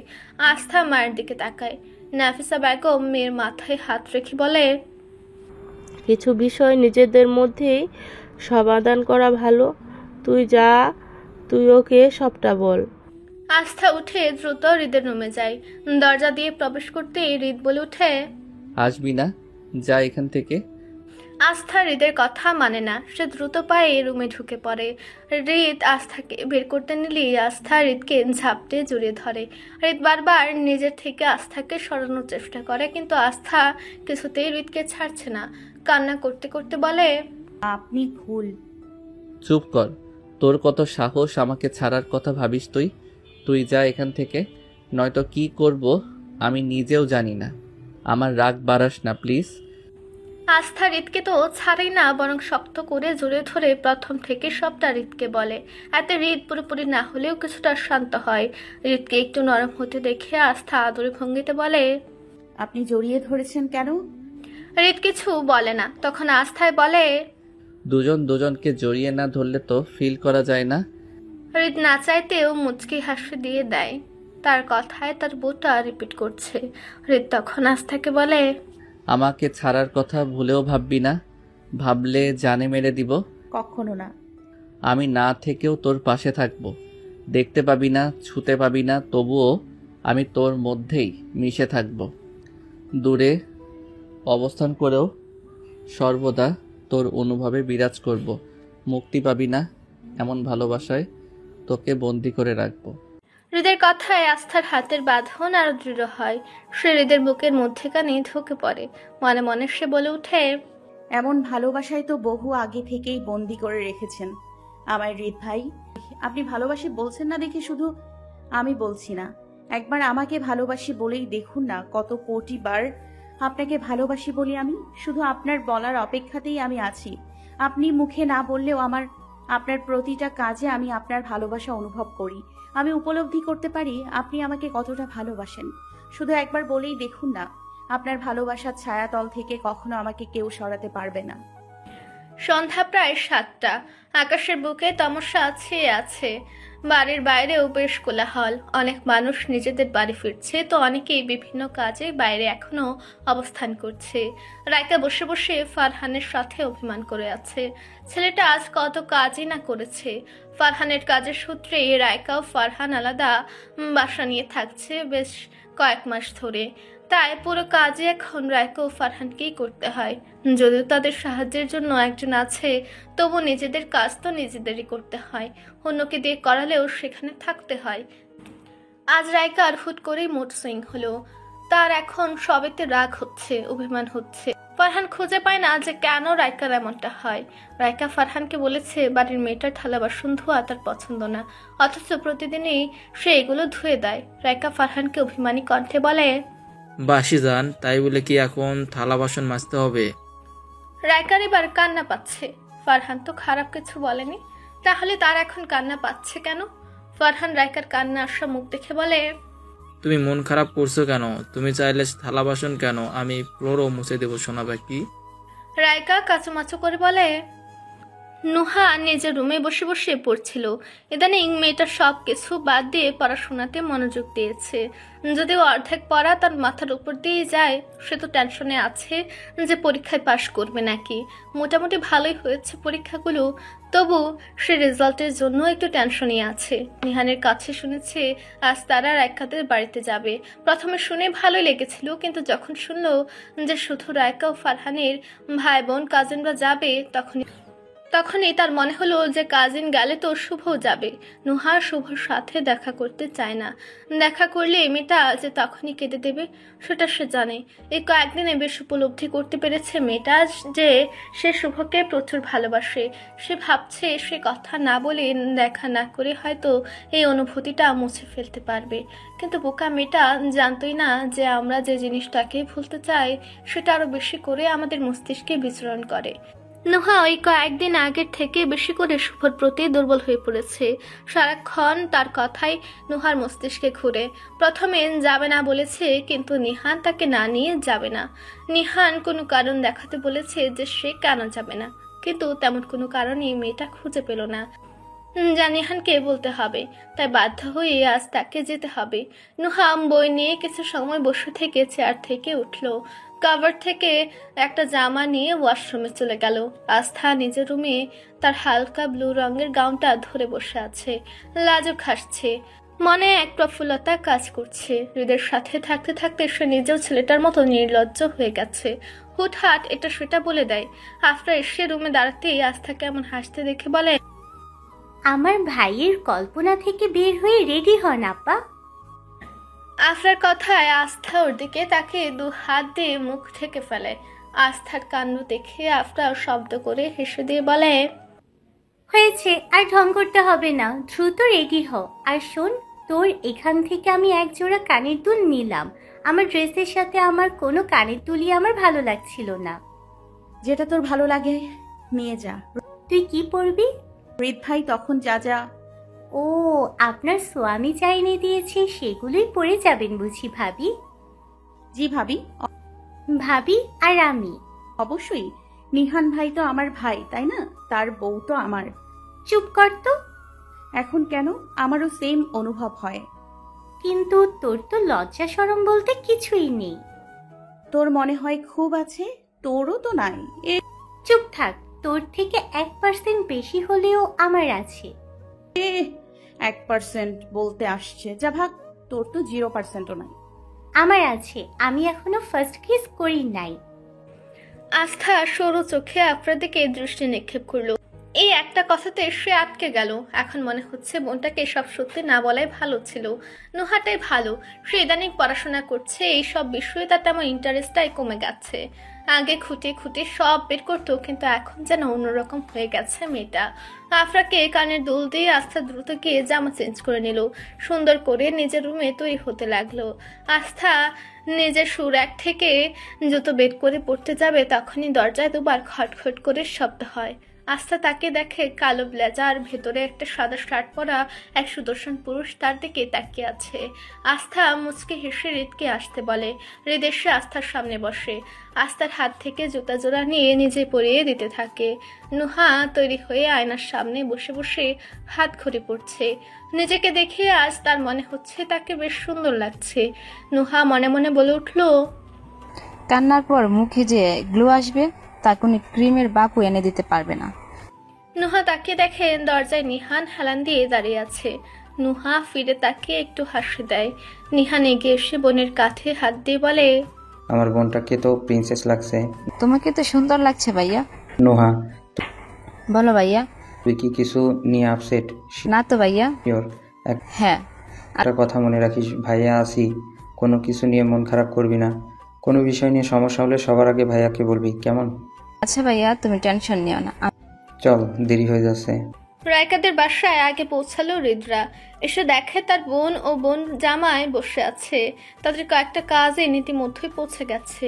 আস্থা মায়ের দিকে তাকায়। নাফিসা বেগম মেয়ের মাথায় হাত রেখে বলে, কিছু বিষয় নিজেদের মধ্যেই সমাধান করা ভালো। তুই যা, তুই ওকে সবটা বল। আস্থা উঠে দ্রুত হৃদের রুমে যায়। দরজা দিয়ে প্রবেশ করতে হৃদ বলে উঠে, আসবি না, যা এখান থেকে। আস্থা হৃদের কথা মানে না। সে দ্রুত পায়ে রুমে ঢুকে পড়ে। হৃদ আস্থাকে বের করতে নিলেই আস্থা হৃদকে ঝাপটে জড়িয়ে ধরে। হৃদ বারবার নিজের থেকে আস্থাকে সরানোর চেষ্টা করে, কিন্তু আস্থা কিছুতেই হৃদকে ছাড়ছে না। কান্না করতে করতে বলে, আপনি ভুল। চুপ কর, তোর কত সাহস আমাকে ছাড়ার কথা ভাবিস তুই? তুই যা এখান থেকে, নয়তো কি করব আমি নিজেও জানি না। আমার রাগ বাড়াস না প্লিজ। আস্থা হৃদকে তো ছাড়েই না, বরং শক্ত করে জড়িয়ে ধরে প্রথম থেকে সবটা হৃদকে বলে। এতে হৃদ পুরোপুরি না হলেও কিছুটা শান্ত হয়। হৃদকে একটু নরম হতে দেখে আস্থা আদরে ভঙ্গিতে বলে, আপনি জড়িয়ে ধরেছেন কেন? হৃদ কিছু বলে না। তখন আস্থায় বলে, দুজন দুজনকে জড়িয়ে না ধরলে তো ফিল করা যায় না। হৃদ না চাইতেও মুচকি হাসি দিয়ে দেয়। তার কথায় তার বউটা রিপিট করছে। হৃদ তখন আস্থাকে বলে, আমাকে ছাড়ার কথা ভুলেও ভাববি না, ভাবলে জানে মেরে দিব। কখনো না। আমি না থেকেও তোর পাশে থাকবো, দেখতে পাবি না, ছুতে পাবি না, তবুও আমি তোর মধ্যেই মিশে থাকব। দূরে অবস্থান করেও সর্বদা তোর অনুভবে বিরাজ করব। মুক্তি পাবি না, এমন ভালোবাসায় তোকে বন্দি করে রাখবো। হৃদের কথায় আস্থার হাতের বাঁধন আরো দৃঢ় হয়। সে হৃদের বুকের মধ্যেখানে ঢুকে পড়ে। মনে মনে সে বলে উঠে, এমন ভালোবাসায় তো বহু আগে থেকেই বন্দি করে রেখেছেন আমার হৃদ ভাই। আপনি ভালোবাসি বলছেন না দেখে শুধু আমি বলছি না, একবার আমাকে ভালোবাসি বলেই দেখুন না, কত কোটি বার আপনাকে ভালোবাসি বলি আমি। শুধু আপনার বলার অপেক্ষাতেই আমি আছি। আপনি মুখে না বললেও আপনার প্রতিটা কাজে আমি আপনার ভালোবাসা অনুভব করি। আমি উপলব্ধি করতে পারি আপনি আমাকে কতটা ভালোবাসেন। শুধু একবার বলেই দেখুন না, আপনার ভালোবাসার ছায়াতল থেকে কখনো আমাকে কেউ সরাতে পারবে না। সন্ধ্যা প্রায় 7টা। আকাশের বুকে তমসা ছেয়ে আছে। বাড়ির বাইরেও বেশ কোলাহল। অনেক মানুষ নিজেদের বাড়ি ফিরছে, তো অনেকেই বিভিন্ন কাজে বাইরে এখনো অবস্থান করছে। রাইকা বসে বসে ফারহানের সাথে অভিমান করে আছে। ছেলেটা আজ কত কাজই না করেছে। ফারহানের কাজের সূত্রে রাইকা ও ফারহান আলাদা বাসা নিয়ে থাকছে বেশ কয়েক মাস ধরে। তাই পুরো কাজে এখন রাইকা ও ফারহানকেই করতে হয়। যদিও তাদের সাহায্যের জন্য একজন আছে, তবু নিজেদের কাজ তো নিজেদেরই করতে হয়। অন্যকে দিয়ে করালেও সেখানে থাকতে হয়। আজ রাইকার হুট করেই মুড সুইং হলো। তার এখন সবেতে রাগ হচ্ছে, অভিমান হচ্ছে। ফারহান খুঁজে পায় না যে কেন রাইকার এমনটা হয়। রাইকা ফারহানকে বলেছে বাড়ির মেয়েটার থালা বাসন ধোয়া তার পছন্দ না, অথচ প্রতিদিনই সে এগুলো ধুয়ে দেয়। রাইকা ফারহানকে অভিমানী কণ্ঠে বলে, বাসি যান, তাই বলে কি এখন থালা বাসন মাজতে হবে? রাইকার এবার কান্না পাচ্ছে। ফারহান তো খারাপ কিছু বলেনি, তাহলে তার এখন কান্না পাচ্ছে কেন? ফারহান রাইকার কান্না আসা মুখ দেখে বলে, তুমি মন খারাপ করছো কেন? তুমি চাইলে থালা বাসন কেন আমি ফ্লোরও মুছে দেবো শোনাবে কি? রাইকা কাচুমাচু করে বলে, নুহা নিজের রুমে বসে বসে পড়ছিল। ইদানিং মেয়েটা সব কিছু বাদ দিয়ে পড়াশোনাতে মনোযোগ দিয়েছে। যদিও অর্ধেক পড়া তার মাথার উপর দিয়ে যায়, সে তো টেনশনে আছে যে পরীক্ষায় পাশ করবে নাকি। মোটামুটি ভালোই হয়েছে পরীক্ষাগুলো, তবু সে রেজাল্টের জন্য একটু টেনশনই আছে। নিহানের কাছে শুনেছে আজ তারা রাইকাদের বাড়িতে যাবে। প্রথমে শুনে ভালোই লেগেছিল, কিন্তু যখন শুনলো যে শুধু রাইকা ও ফারহানের ভাই বোন কাজিনরা যাবে, তখনই তার মনে হলো যে কাজিন গেলে তো শুভও যাবে। নুহা শুভর সাথে দেখা করতে চায় না। দেখা করলে মেয়েটা যে তখনই কেটে দেবে সেটা সে জানে। এই কয়েকদিনে বেশ উপলব্ধি করতে পেরেছে মেয়েটা যে সে শুভকে প্রচুর ভালোবাসে। সে ভাবছে সে কথা না বলে, দেখা না করে হয়তো এই অনুভূতিটা মুছে ফেলতে পারবে। কিন্তু বোকা মেয়েটা জানতই না যে আমরা যে জিনিসটাকে ভুলতে চাই সেটা আরো বেশি করে আমাদের মস্তিষ্কে বিচরণ করে। নুহা ওই কয়েকদিন আগের থেকে বেশি করে শুভর প্রতি দুর্বল হয়ে পড়েছে। সারাক্ষণ তার কথাই নুহার মস্তিষ্কে ঘুরে। প্রথমে যাবে না বলেছে, কিন্তু নিহান তাকে না নিয়ে যাবে না। নিহান কোনো কারণ দেখাতে বলেছে যে সে কেন যাবে না, কিন্তু তেমন কোনো কারণই মেয়েটা খুঁজে পেল না যা নিহানকে বলতে হবে। তাই বাধ্য হয়ে আজ তাকে যেতে হবে। নুহা বই নিয়ে কিছু সময় বসে থেকে চেয়ার থেকে উঠল। কভার থেকে একটা জামা নিয়ে ওয়াশরুমে চলে গেল। আস্থা নিজের রুমে তার হালকা ব্লু রঙের গাউনটা ধরে বসে আছে, লাজুক হাসছে। মনে এক প্রফুল্লতা কাজ করছে। হৃদের সাথে থাকতে থাকতে সে নিজেও ছেলেটার মতো নির্লজ্জ হয়ে গেছে। হুটহাট এটা সেটা বলে দেয়। আফরা এসে রুমে দাঁড়াতেই আস্থা কেমন হাসতে দেখে বলে, আমার ভাইয়ের কল্পনা থেকে বের হয়ে রেডি হন আপা। আফরার কথায় আস্থা ওর দিকে তাকে 2 হাত দিয়ে মুখ ঢেকে ফেলে। আস্থার কাণ্ড দেখে আফরা শব্দ করে হেসে দিয়ে বলে, হয়েছে, আর ঢং করতে হবে না, দ্রুত রেডি হ। আর শোন, তোর এখান থেকে আমি এক জোড়া কানের দুল নিলাম। আমার ড্রেসের সাথে আমার কোনো কানের দুলই আমার ভালো লাগছিল না। যেটা তোর ভালো লাগে নিয়ে যা। তুই কি পরবি? হৃদ ভাই তখন যা যা। ও, আপনার স্বামী যা এনে দিয়েছে সেগুলোই পরে যাবেন বুঝি ভাবি? জি ভাবি। ভাবি আর আমি। অবশ্যই, নিহান ভাই তো আমার ভাই, তাই না? তার বউ তো আমার। চুপ কর তো। এখন কেন? আমারও সেম অনুভব হয়। কিন্তু তোর তো লজ্জা শরম বলতে কিছুই নেই। তোর মনে হয় খুব আছে, তোরও তো নাই। চুপ থাক, তোর থেকে 1% বেশি হলেও আমার আছে। 1% বলতে আসছে, যা ভাগ। তোর তো 0%ও নাই। আমার আছে, আমি এখনো ফার্স্ট কিস করি নাই। আস্থা সরু চোখে আফরার দিকে দৃষ্টি নিক্ষেপ করলো। এই একটা কথাতে সে আটকে গেল। এখন মনে হচ্ছে বোনটাকে সব সত্যি না বলাই ভালো ছিল। নুহাটাই ভালো। সে ইদানিং পড়াশোনা করছে, এই সব বিষয়ে তার তেমন ইন্টারেস্টটাই কমে গেছে। আগে খুঁটে খুঁটে সব বের করতো, কিন্তু এখন যেন অন্যরকম হয়ে গেছে মেয়েটা। আফরাকে কানের দুল দিয়ে আস্থা দ্রুত গিয়ে জামা চেঞ্জ করে নিল। সুন্দর করে নিজের রুমে তৈরি হতে লাগলো। আস্থা নিজের সুরাক থেকে জুতো বের করে পড়তে যাবে, তখনই দরজায় দুবার খটখট করে শব্দ হয়। আস্থা তাকে দেখে কালো ব্লেজার, ভেতরে একটা সাদা শার্ট পরা এক সুদর্শন পুরুষ তার দিকে তাকিয়ে আছে। আস্থা মুচকে হেসে হৃদকে আসতে বলে। হৃদ এসে আস্থার সামনে বসে। আস্থার হাত থেকে জুতা জোড়া নিয়ে নিজে পরিয়ে দিতে থাকে। নুহা তৈরি হয়ে আয়নার সামনে বসে বসে হাত ঘড়ি পড়ছে। নিজেকে দেখে আজ তার মনে হচ্ছে তাকে বেশ সুন্দর লাগছে। নুহা মনে মনে বলে উঠল, কান্নার পর মুখে যে গ্লো আসবে তা কোনো ক্রিমের বাপু এনে দিতে পারবে না। নুহা তাকিয়ে দেখে দরজায় নিহান হেলান দিয়ে দাঁড়িয়ে আছে। নুহা ফিরে তাকিয়ে একটু হাসি দেয়। নিহান এগিয়ে এসে বোনের কাঁধে হাত দিয়ে বলে, আমার বোনটাকে তো প্রিন্সেস লাগছে। তোমাকে তো সুন্দর লাগছে ভাইয়া। নোহা, বলো ভাইয়া। তুই কি কিছু নিয়ে আপসেট? না তো ভাইয়া। হ্যাঁ, একটা কথা মনে রাখিস, ভাইয়া আসি, কোনো কিছু নিয়ে মন খারাপ করবি না। কোনো বিষয় নিয়ে সমস্যা হলে সবার আগে ভাইয়াকে বলবি, কেমন? আচ্ছা ভাইয়া, তুমি টেনশন নিও না। চল, দেরি হয়ে যাচ্ছে। রায়কাদের বাসায় আগে পৌঁছালো হৃদরা। এসে দেখে তার বোন ও বোন জামাই বসে আছে। তাদের কয়েকটা কাজে ইতিমধ্যেই পৌঁছে গেছে।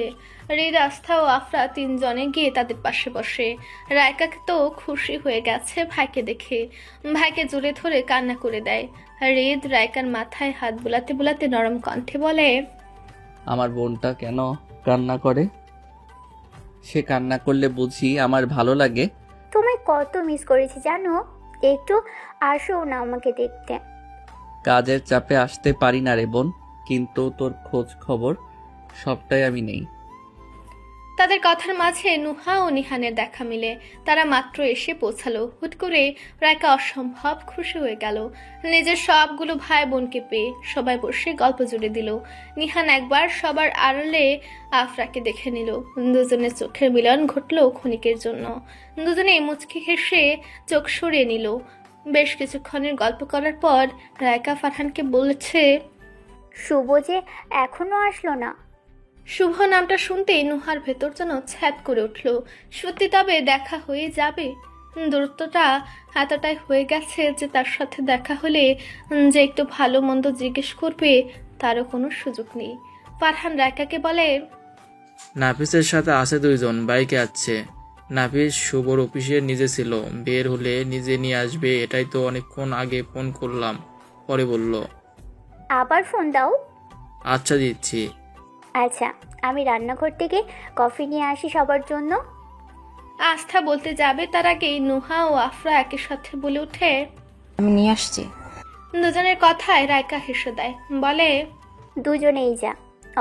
হৃদ, আস্থা ও আফরা তিনজনে গিয়ে তাদের পাশে বসে। রায়কাকে তো খুশি হয়ে গেছে ভাইকে দেখে। ভাইকে জড়িয়ে ধরে কান্না করে দেয়। হৃদ রায়কার মাথায় হাত বুলাতে বুলাতে নরম কণ্ঠে বলে, আমার বোনটা কেন কান্না করে? সে কান্না করলে বুঝি আমার ভালো লাগে? তোমায় কত মিস করেছি জানো, একটু আসো না আমাকে দেখতে। কাজের চাপে আসতে পারি না রে বোন, কিন্তু তোর খোঁজ খবর সবটাই আমি নেই। তাদের কথার মাঝে নুহা ও নিহানের দেখা মিলে। তারা মাত্র এসে পৌঁছালো। হুট করে রায়কা অসম্ভব খুশি হয়ে গেল নিজের সবগুলো ভাই বোনকে পেয়ে। সবাই বসে গল্প জুড়ে দিল। নিহান একবার সবার আড়ালে আফরাকে দেখে নিল। দুজনের চোখের মিলন ঘটল ক্ষণিকের জন্য। দুজনে মুচকি হেসে চোখ সরিয়ে নিল। বেশ কিছুক্ষণের গল্প করার পর রায়কা ফারহানকে বলেছে, শুভ যে এখনো আসলো না। শুভ নামটা শুনতেই নুহার ভেতর যেন ছ্যাদ করে উঠল। সত্যি তবে দেখা হয়ে যাবে? দূরত্বটা এতটাই হয়ে গেছে যে তার সাথে দেখা হলে যে একটু ভালো মন্দ জিজ্ঞেস করবে তারও কোনো সুযোগ নেই। ফারহান রায়কাকে বলে, নাফিসের সাথে আছে দুইজন, বাইকে আসছে। নাফিস শুভর অফিসে নিজে ছিল, বের হলে নিজে নিয়ে আসবে। এটাই তো অনেকক্ষণ আগে ফোন করলাম, পরে বলল। আবার ফোন দাও। আচ্ছা দিচ্ছি। আচ্ছা, আমি রান্নাঘর থেকে কফি নিয়ে আসি সবার জন্য। আস্থা বলতে যাবে তার আগেই নুহা ও আফরা একই সাথে বলে ওঠে, আমি নিয়ে আসছি। দুজনের কথায় রায়কা হেসে দেয়, বলে, দুজনেই যা,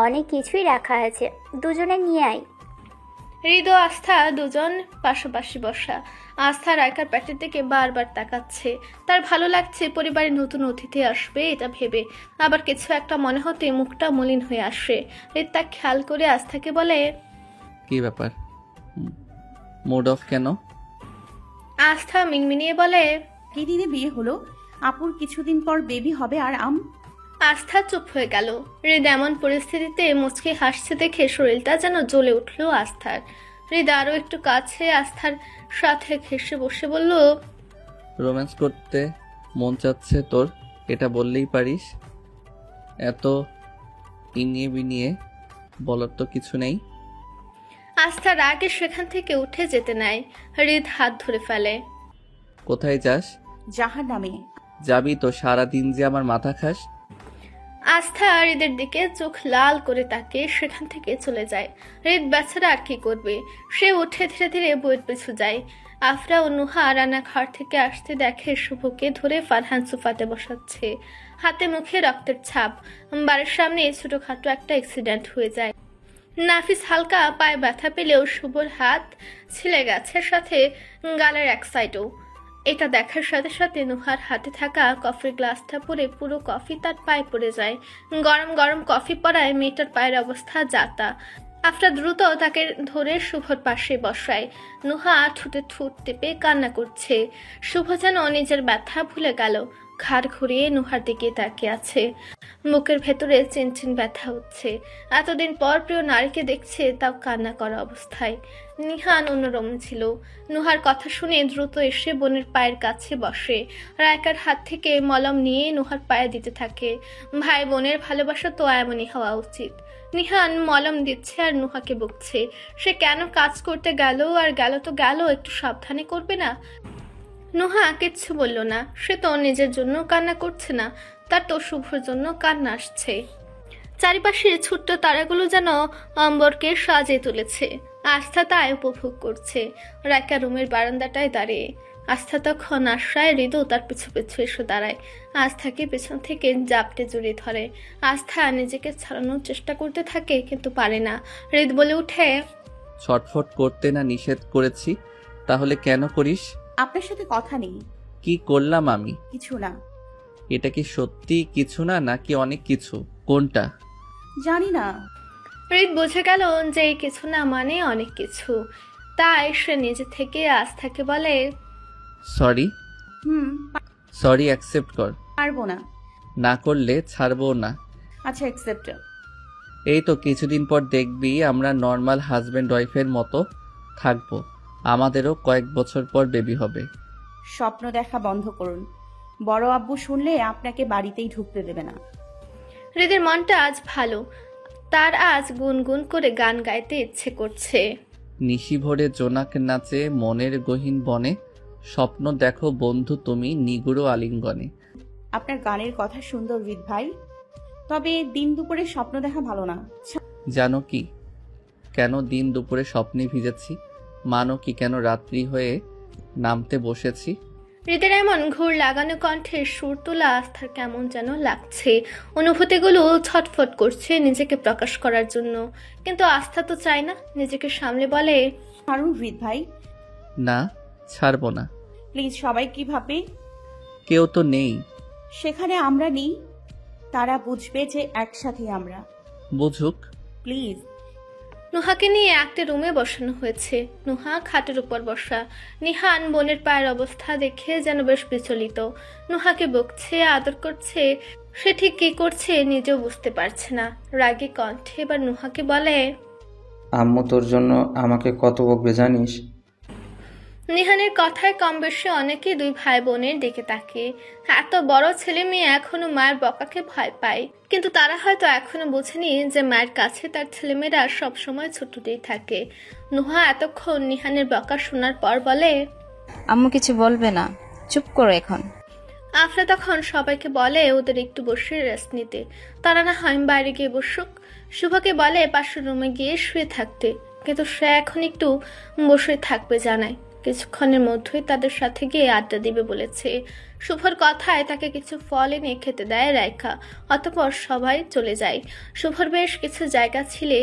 অনেক কিছুই রাখা আছে, দুজনে নিয়ে আয়। হৃদ ও আস্থা দুজন পাশাপাশি বসা। আস্থা রায়কার প্যাটের দিকে বারবার তাকাচ্ছে। তার ভালো লাগছে পরিবারে নতুন অতিথি আসবে এটা ভেবে। আবার কিছু একটা মনে হতে মুখটা মলিন হয়ে আসে। হৃদ তা খেয়াল করে আস্থাকে বলে, কি ব্যাপার, মুড অফ কেন? আস্থা মিনমিনিয়ে বলে, দিদিনে বিয়ে হলো, আপুর কিছুদিন পর বেবি হবে আর আস্থা চুপ হয়ে গেল। হৃদ এমন পরিস্থিতিতে মুচকে হাসছে দেখে শরীরটা যেন জ্বলে উঠল আস্থার। হৃদ আরো একটু কাছে আস্থার সাথে ঘেঁষে বসে বলল, রোম্যান্স করতে মন চাচ্ছে তোর, এটা বললেই পারিস। এত ইনিয়ে বিনিয়ে বলার তো কিছু নেই। আস্থা রাগে সেখান থেকে উঠে যেতে নেয়। হৃদ হাত ধরে ফেলে। কোথায় যাস? জাহান্নামে। যাবি তো, সারাদিন যে আমার মাথা খাস। আস্থা হৃদের দিকে চোখ লাল করে তাকিয়ে সেখান থেকে চলে যায়। হৃদ বেচারা আর কি করবে, সে উঠে ধীরে ধীরে বইয়ের পিছু যায়। আফরা ও নুহা রান্নাঘর থেকে আসতে দেখে শুভকে ধরে ফারহান সোফাতে বসাচ্ছে, হাতে মুখে রক্তের ছাপ। বাড়ির সামনে ছোটখাটো একটা অ্যাক্সিডেন্ট হয়ে যায়। নাফিস হালকা পায়ে ব্যথা পেলেও শুভর হাত ছিলে গেছে, সাথে গালের এক সাইডও। এটা দেখার সাথে সাথে নুহার হাতে থাকা কফির গ্লাসটা পরে পুরো কফি তার পায়ে পড়ে যায়। গরম গরম কফি পড়ায় মেয়েটার পায়ের অবস্থা যাতা। আফরা দ্রুত তাকে ধরে শুভর পাশে বসায়। নুহা ঠোঁটে ঠোঁট টেপে কান্না করছে। শুভ যেন নিজের ব্যথা ভুলে গেল, ঘাড় ঘুরিয়ে নুহার দিকে তাকিয়ে আছে। বুকের ভেতরে চিনচিন ব্যথা হচ্ছে। এতদিন পর প্রিয় নারীকে দেখছে, তাও কান্না করা অবস্থায়। নিহান অন্যরকম ছিল। নুহার কথা শুনে দ্রুত এসে বোনের পায়ের কাছে বসে। রায়কার হাত থেকে মলম নিয়ে নুহার পায়ে দিতে থাকে। ভাই বোনের ভালোবাসা তো এমনই হওয়া উচিত। নিহান মলম দিচ্ছে আর নুহাকে বকছে, সে কেন কাজ করতে গেল, আর গেল তো গেল, একটু সাবধানে করবে না? নুহা কিচ্ছু বলল না। সে তো নিজের জন্য কান্না করছে না, তার তো শুভর জন্য কান্না আসছে। চারিপাশে ছোট্ট তারাগুলো যেন অম্বরকে সাজিয়ে তুলেছে। আস্থা তাই উপভোগ করছে। রায়কা রুমের বারান্দাটায় দাঁড়িয়ে। আস্থা তখন আশ্রয়, হৃদও তার পিছু পিছু এসে দাঁড়ায়। আস্থাকে পেছন থেকে জাপটে জড়িয়ে ধরে। আস্থা নিজেকে ছাড়ানোর চেষ্টা করতে থাকে, কিন্তু পারে না। হৃদ বলে উঠে, ছটফট করতে না নিষেধ করেছি, তাহলে কেন করিস? আপনার সাথে কথা নেই। কি করলাম আমি? কিছু না। এটা কি সত্যি কিছু না, নাকি অনেক কিছু? কোনটা? জানি না। হৃদ বুঝে গেল যে এই কিছু না মানে অনেক কিছু। তাই সে নিজে থেকে আস্থাকে বলে, সরি। সরি অ্যাকসেপ্ট কর। পারবো না। না করলে ছাড়বো না। আচ্ছা অ্যাকসেপ্ট। এই তো কিছুদিন পর দেখবি আমরা নর্মাল হাজব্যান্ড ওয়াইফের মতো থাকবো। আমাদেরও কয়েক বছর পর বেবি হবে। স্বপ্ন দেখা বন্ধ করুন। বড় আব্বু শুনলে আপনাকে বাড়িতেই ঢুকতে দেবে না। হৃদের মনটা আজ ভালো। তার আজ গুনগুন করে গান গাইতে ইচ্ছে করছে। নিশি ভোরে জোনাক নাচে মনের গহীন বনে, স্বপ্ন দেখো বন্ধু তুমি নিগুড়ো আলিঙ্গনে। আপনার গানের কথা সুন্দর হৃদ ভাই, তবে দিন দুপুরে স্বপ্ন দেখা ভালো না। জানো কি কেন দিন দুপুরে স্বপ্নে ভিজেছি? মানো কি কেন রাত্রি হয়ে নামতে বসেছি? হৃদের এমন ঘুর লাগানো কণ্ঠে সুর তোলা আস্থার কেমন যেন লাগছে। অনুভূতিগুলো ছটফট করছে নিজেকে প্রকাশ করার জন্য, কিন্তু আস্থা তো চায় না। নিজেকে সামলে বলে, ছাড়ুন হৃদ ভাই। না, ছাড়বো না। প্লিজ। সবাই কি ভাববে? কেউ তো নেই। সেখানে আমরা নেই, তারা বুঝবে যে একসাথে আমরা। বুঝুক। প্লিজ। নুহাকে নিয়ে একটা রুমে বসানো হয়েছে। নুহা খাটের উপর বসা। নিহান বোনের পায়ের অবস্থা দেখে যেন বেশ বিচলিত। নুহাকে বকছে, আদর করছে। সে ঠিক কি করছে নিজেও বুঝতে পারছে না। রাগী কণ্ঠে এবার নুহাকে বলে, আম্মু তোর জন্য আমাকে কত বকবে জানিস? নিহানের কথায় কম বেশি অনেকেই দুই ভাই বোনের দিকে তাকিয়ে। এত বড় ছেলে মেয়ে এখনো মায়ের বকাকে ভয় পায়, কিন্তু তারা হয়তো এখনো বোঝেনি যে মায়ের কাছে তার ছেলেমেয়েরা সবসময় ছোটতেই থাকে। নুহা এতক্ষণ নিহানের বকা শোনার পর বলে, আম্মু কিছু বলবে না, চুপ করো এখন। আফরা তখন সবাইকে বলে ওদের একটু বসে রেস্ট নিতে, তারা না হয় বাইরে গিয়ে বসুক। শুভকে বলে পাশের রুমে গিয়ে শুয়ে থাকতে, কিন্তু সে এখন একটু বসে থাকবে জানায়। কিছুক্ষণের মধ্যেই তাদের সাথে গিয়ে আড্ডা দিবে বলেছে। শুভর কথায় তাকে কিছু ফল এনে খেতে দেয় রাইকা। অতঃপর সবাই চলে যায়। শুভর বেশ কিছু জায়গা ছিলে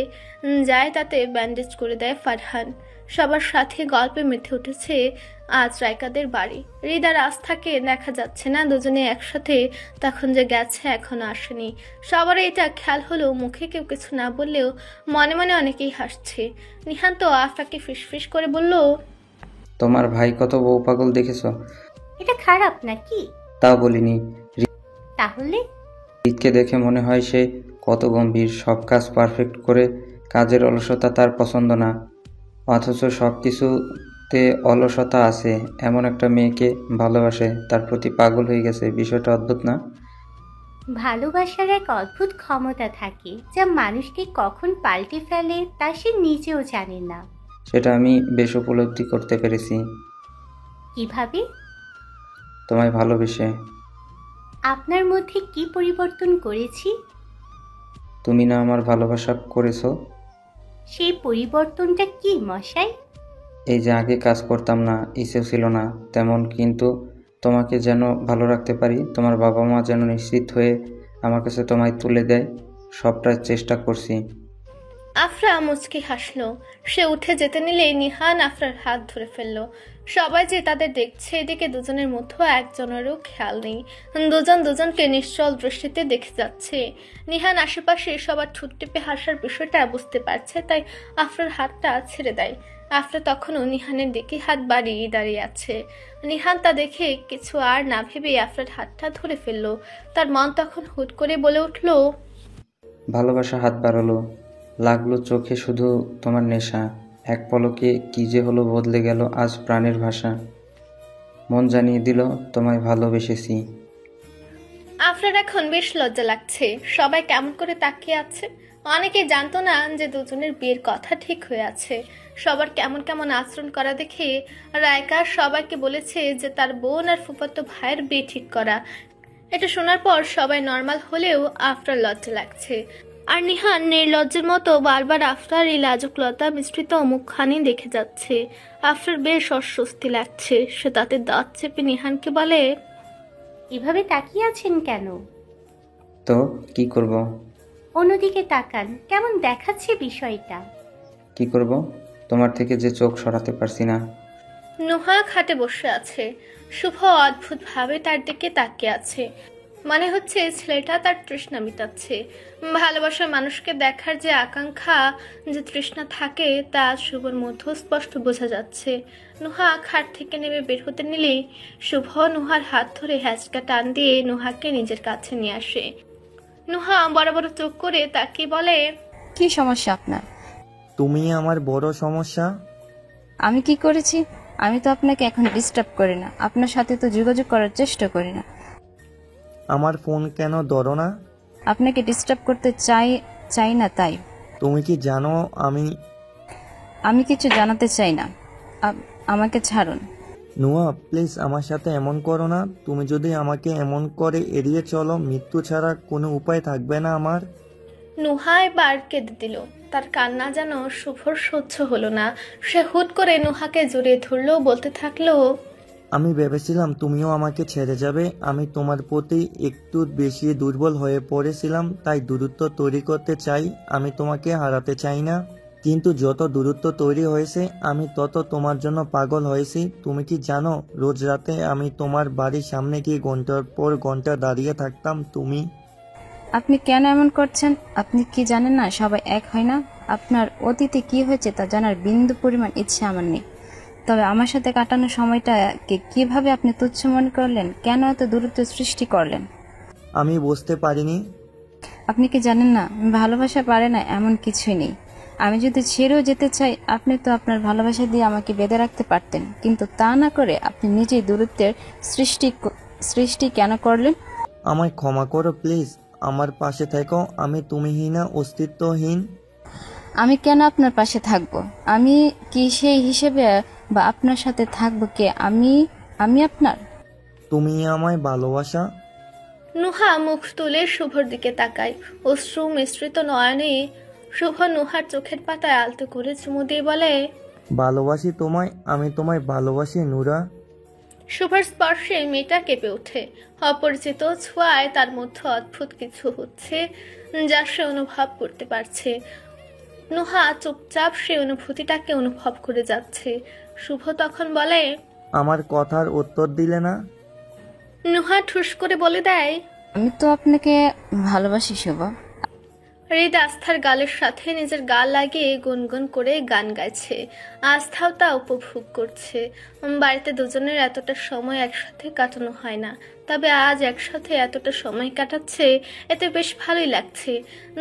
যায়, তাতে ব্যান্ডেজ করে দেয় ফারহান। সবার সাথে গল্পে মেতে উঠেছে আজ রাইকাদের বাড়ি। হৃদ আর আস্থাকে দেখা যাচ্ছে না, দুজনে একসাথে তখন যে গেছে এখনো আসেনি। সবার এটা খেয়াল হলো, মুখে কেউ কিছু না বললেও মনে মনে অনেকেই হাসছে। নিহান তো আফরাকে ফিসফিস করে বলল, তোমার ভাই কত বউ পাগল দেখেছো? এটা খারাপ নাকি? তাও বলিনি। তাহলে রিতকে দেখে মনে হয় সে কত গম্ভীর, সব কাজ পারফেক্ট করে। কাজের অলসতা তার পছন্দ না, অথচ সব কিছুতে অলসতা আছে। এমন একটা মেয়েকে ভালোবাসে, তার প্রতি পাগল হয়ে গেছে। বিষয়টা অদ্ভুত না? ভালোবাসার এক অদ্ভুত ক্ষমতা থাকে যা মানুষকে কখন পাল্টে ফেলে তা সে নিজেও জানে না। সেটা আমি বেশ উপলব্ধি করতে পেরেছি কিভাবে? তোমায় ভালোবেসে। আপনার মধ্যে কি পরিবর্তন করেছি? তুমি না আমার ভালোবাসা করেছো। সেই পরিবর্তনটা কি মশাই? এই যে আগে কাজ করতাম না, ইচ্ছেও ছিল না তেমন, কিন্তু তোমাকে যেন ভালো রাখতে পারি, তোমার বাবা মা যেন নিশ্চিত হয়ে আমার কাছে তোমায় তুলে দেয়, সবটা চেষ্টা করছি। আফরা মুচকি হাসলো। সে উঠে যেতে নিলেই নিহান আফরার হাত ধরে ফেলল। সবাই যে তাদের দেখছে এদিকে দুজনের মধ্যে একজনেরও খেয়াল নেই। দুজন দুজনকে নিশ্চল দৃষ্টিতে দেখে যাচ্ছে। নিহান আশেপাশে সবার ঠোঁট টিপে হাসার বিষয়টা বুঝতে পারছে, তাই আফরার হাতটা ছেড়ে দেয়। আফরা তখনও নিহানের দিকে হাত বাড়িয়ে দাঁড়িয়ে আছে। নিহান তা দেখে কিছু আর না ভেবে আফরার হাতটা ধরে ফেলল। তার মন তখন হুট করে বলে উঠল, ভালোবাসা হাত বাড়ালো, লাগলো চোখে শুধু তোমার নেশা, এক পলকে কি যে হলো, বদলে গেল আজ প্রাণের ভাষা, মন জানিয়ে দিল তোমায় ভালোবেসেছি। আফরার এখন বেশ লজ্জা লাগছে। সবাই কেমন করে তাকিয়ে আছে। অনেকে জানতো না যে দুজনের বিয়ের কথা ঠিক হয়ে আছে। সবার কেমন কেমন আচরণ করা দেখে রায়কা সবাইকে বলেছে যে তার বোন আর ফুফাতো ভাইয়ের বিয়ে ঠিক করা। এটা শোনার পর সবাই নর্মাল হলেও আফরার লজ্জা লাগছে। আর নিহান নির্লজ্জের মতো বারবার আফরার এই লাজুকলতা মিশ্রিত মুখখানি দেখে যাচ্ছে। আফরার বেশ অস্বস্তি লাগছে। সে তাতে দাঁত চেপে নিহানকে বলে, এভাবে তাকিয়ে আছেন কেন? তো কি করব? অন্যদিকে তাকান, কেমন দেখাচ্ছে বিষয়টা। কি করব? তোমার থেকে যে চোখ সরাতে পারছি না। নুহা খাটে বসে আছে। শুভ অদ্ভুত ভাবে তার দিকে তাকিয়ে আছে। মনে হচ্ছে ছেলেটা তার তৃষ্ণা মিটাচ্ছে। ভালোবাসার মানুষকে দেখার যে আকাঙ্ক্ষা, যে তৃষ্ণা থাকে তা শুভর মধ্যে স্পষ্ট বোঝা যাচ্ছে। নুহা খাট থেকে নেমে বের হতে নিলেই শুভ নুহার হাত ধরে হ্যাচকা টান দিয়ে নুহাকে নিজের কাছে নিয়ে আসে। নুহা বড় বড় চোখ করে তাকিয়ে বলে, কি সমস্যা আপনার? তুমি আমার বড় সমস্যা। আমি কি করেছি? আমি তো আপনাকে এখন ডিস্টার্ব করি না, আপনার সাথে তো যোগাযোগ করার চেষ্টা করি না। আমার ফোন কেন ধরো না? আপনাকে ডিস্টার্ব করতে চাই না তাই। তুমি কি জানো আমি কিছু জানাতে চাই না, আমাকে ছাড়ুন। নুয়া প্লিজ আমার সাথে এমন করো না। তুমি যদি আমাকে এমন করে এড়িয়ে চলো, মৃত্যু ছাড়া কোনো উপায় থাকবে না আমার। নুহা এবার কেঁদে দিল। তার কান্না যেন শুভর সহ্য হলো না। সে হুট করে নুহাকে জড়িয়ে ধরলো, বলতে থাকলো, আমি ভেবেছিলাম তুমিও আমাকে ছেড়ে যাবে। আমি তোমার প্রতি একটু বেশি দুর্বল হয়ে পড়েছিলাম, তাই দূরত্ব তৈরি করতে চাই। আমি তোমাকে হারাতে চাই না, কিন্তু যত দূরত্ব তৈরি হয়েছে আমি তত তোমার জন্য পাগল হয়েছি। তুমি কি জানো, রোজ রাতে আমি তোমার বাড়ির সামনে গিয়ে ঘন্টার পর ঘন্টা দাঁড়িয়ে থাকতাম। আপনি কেন এমন করছেন? আপনি কি জানেন না সবাই এক হয় না? আপনার অতীতে কি হয়েছে তা জানার বিন্দু পরিমাণ ইচ্ছে আমার নেই। তবে আমার সাথে কাটানো সময়টাকে কিভাবে আপনি তুচ্ছ মনে করলেন? কেন এত দূরত্ব সৃষ্টি করলেন? আমি বুঝতে পারিনি। আপনি কি জানেন না ভালোবাসা পারে না এমন কিছুই নেই। আমি যদি ছেড়েও যেতে চাই, আপনি তো আপনার ভালোবাসা দিয়ে আমাকে বেঁধে রাখতে পারতেন, কিন্তু তা না করে আপনি নিজেই দূরত্বের সৃষ্টি কেন করলেন? আমায় ক্ষমা করো প্লিজ, আমার পাশে থেকো। আমি তুমিহীনা, অস্তিত্বহীন। আমি কেন আপনার পাশে থাকবো? আমি কি সেই হিসেবে বা আপনার সাথে থাকবো কে? আমি আপনার। তুমি আমায় ভালোবাসা। নুহা মুখ তুলে শুভর দিকে তাকায়। অশ্রু মিশ্রিত নয়নে শুভ নুহার চোখের পাতায় আলতো করে চুমু দিয়ে বলে, ভালোবাসি তোমায়, আমি তোমায় ভালোবাসি নুরা। শুভর স্পর্শে মেয়েটা কেঁপে ওঠে। অপরিচিত ছোঁয়ায় তার মধ্যে অদ্ভুত কিছু হচ্ছে যা সে অনুভব করতে পারছে। নুহা চুপচাপ সে অনুভূতিটাকে অনুভব করে যাচ্ছে। শুভ তখন বলে, আমার কথার উত্তর দিলে না। নুহা ঠুস করে বলে দেয়, আমি তো আপনাকে ভালোবাসি শুভ। হৃদ আস্থার গালের সাথে নিজের গাল লাগিয়ে গুনগুন করে গান গাইছে। আস্থাও তা উপভোগ করছে। বাড়িতে দুজনের এতটা সময় একসাথে কাটানো হয় না, তবে আজ একসাথে এতটা সময় কাটাচ্ছে, এতে বেশ ভালোই লাগছে।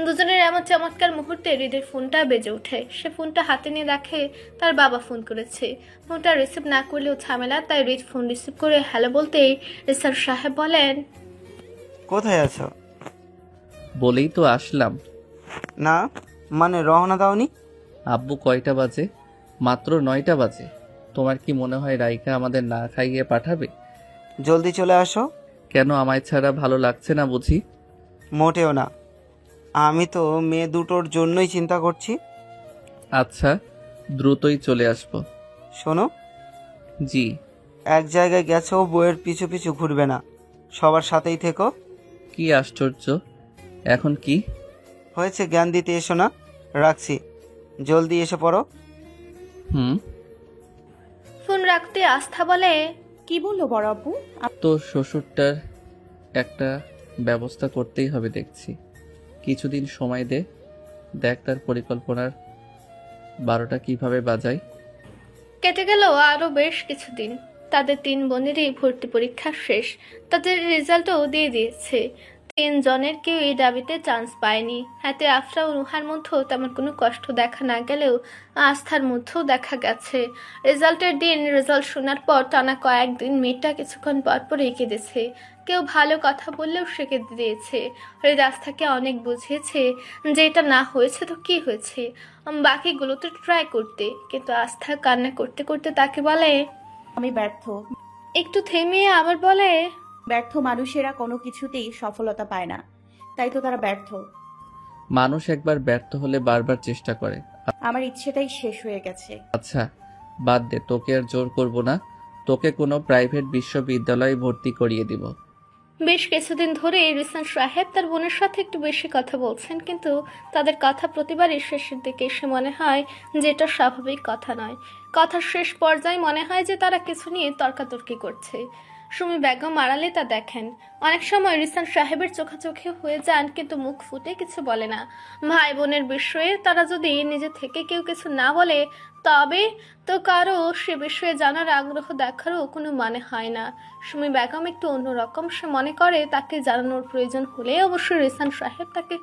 দুজনের এমন চমৎকার মুহূর্তে হৃদের ফোনটা বেজে ওঠে। সে ফোনটা হাতে নিয়ে দেখে তার বাবা ফোন করেছে। ফোনটা রিসিভ না করলেও ঝামেলা, তাই হৃদ ফোন রিসিভ করে হ্যালো বলতেই রিসার সাহেব বলেন, কোথায় আছো? বলেই তো আসলাম। না মানে রওনা দাওনি? আব্বু কয়টা বাজে? মাত্র 9টা বাজে। তোমার কি মনে হয় রাইকা আমাদের না খাইয়ে পাঠাবে? জলদি চলে আসো। কেন, আমায় ছাড়া ভালো লাগছে না বুঝি? মোটেও না, আমি তো মেয়ে দুটোর জন্যই চিন্তা করছি। আচ্ছা, দ্রুতই চলে আসবো। শোনো। জি। এক জায়গায় গেছো, বউয়ের পিছু পিছু ঘুরবে না, সবার সাথেই থেকো। কি আশ্চর্য, এখন কি হয়েছে? জ্ঞান দিতে এসো না, রাখছি, জলদি এসে পড়ো। ফোন রাখতে আস্থা বলে, কি বললো বড় আব্বু? তো শ্বশুরটার একটা ব্যবস্থা করতেই হবে দেখছি। কিছুদিন সময় দে, দেখ তার পরিকল্পনার 12টা কিভাবে বাজায়। কেটে গেল আরো বেশ কিছুদিন। তাদের 3 বোনেরই ভর্তি পরীক্ষা শেষ, তাদের রেজাল্টও দিয়ে দিয়েছে। 3 জনের কেউ এই দাবিতে চান্স পায়নি। হাতে আফরা ও রুহার মধ্যেও তেমন কোনো কষ্ট দেখা না গেলেও আস্থার মধ্যেও দেখা গেছে। রেজাল্টের দিন রেজাল্ট শোনার পর টানা কয়েকদিন মেয়েটা কিছুক্ষণ পর পর রেখে দিয়েছে। কেউ ভালো কথা বললেও সে কেঁদে দিয়েছে। হরিদ আস্থাকে অনেক বুঝিয়েছে যে এটা না হয়েছে তো কি হয়েছে, বাকিগুলো তো ট্রাই করতে। কিন্তু আস্থা কান্না করতে করতে তাকে বলে, আমি ব্যর্থ। একটু থেমে আবার বলে, ব্যর্থ মানুষেরা কোনো কিছুতেই সফলতা পায় না, তাই তো তারা ব্যর্থ। মানুষ একবার ব্যর্থ হলে বারবার চেষ্টা করে। আমার ইচ্ছেটাই শেষ হয়ে গেছে। আচ্ছা বাদ দে, তোকে আর জোর করব না, তোকে কোনো প্রাইভেট বিশ্ববিদ্যালয়ে ভর্তি করিয়ে দিব। বেশ কিছুদিন ধরে রিসান সাহেব তার বোনের সাথে একটু বেশি কথা বলছেন, কিন্তু তাদের কথা প্রতিবারই শেষের দিকে এসে মনে হয় যে এটা স্বাভাবিক কথা নয়। কথার শেষ পর্যায়ে মনে হয় যে তারা কিছু নিয়ে তর্কাতর্কি করছে। সুমি বেগম আড়ালে তা দেখেন। অনেক সময় রিসান সাহেবের চোখাচোখি হয়ে যান, কিন্তু মুখ ফুটে কিছু বলে না। ভাই বোনের বিষয়ে তারা যদি নিজে থেকে কেউ কিছু না বলে, তবে তো কারো সে বিষয়ে জানার আগ্রহ দেখারও কোনো মানে হয় না। সুমি বেগম একটু অন্যরকম, সে মনে করে তাকে জানানোর প্রয়োজন হলে অবশ্যই রিসান সাহেব তাকে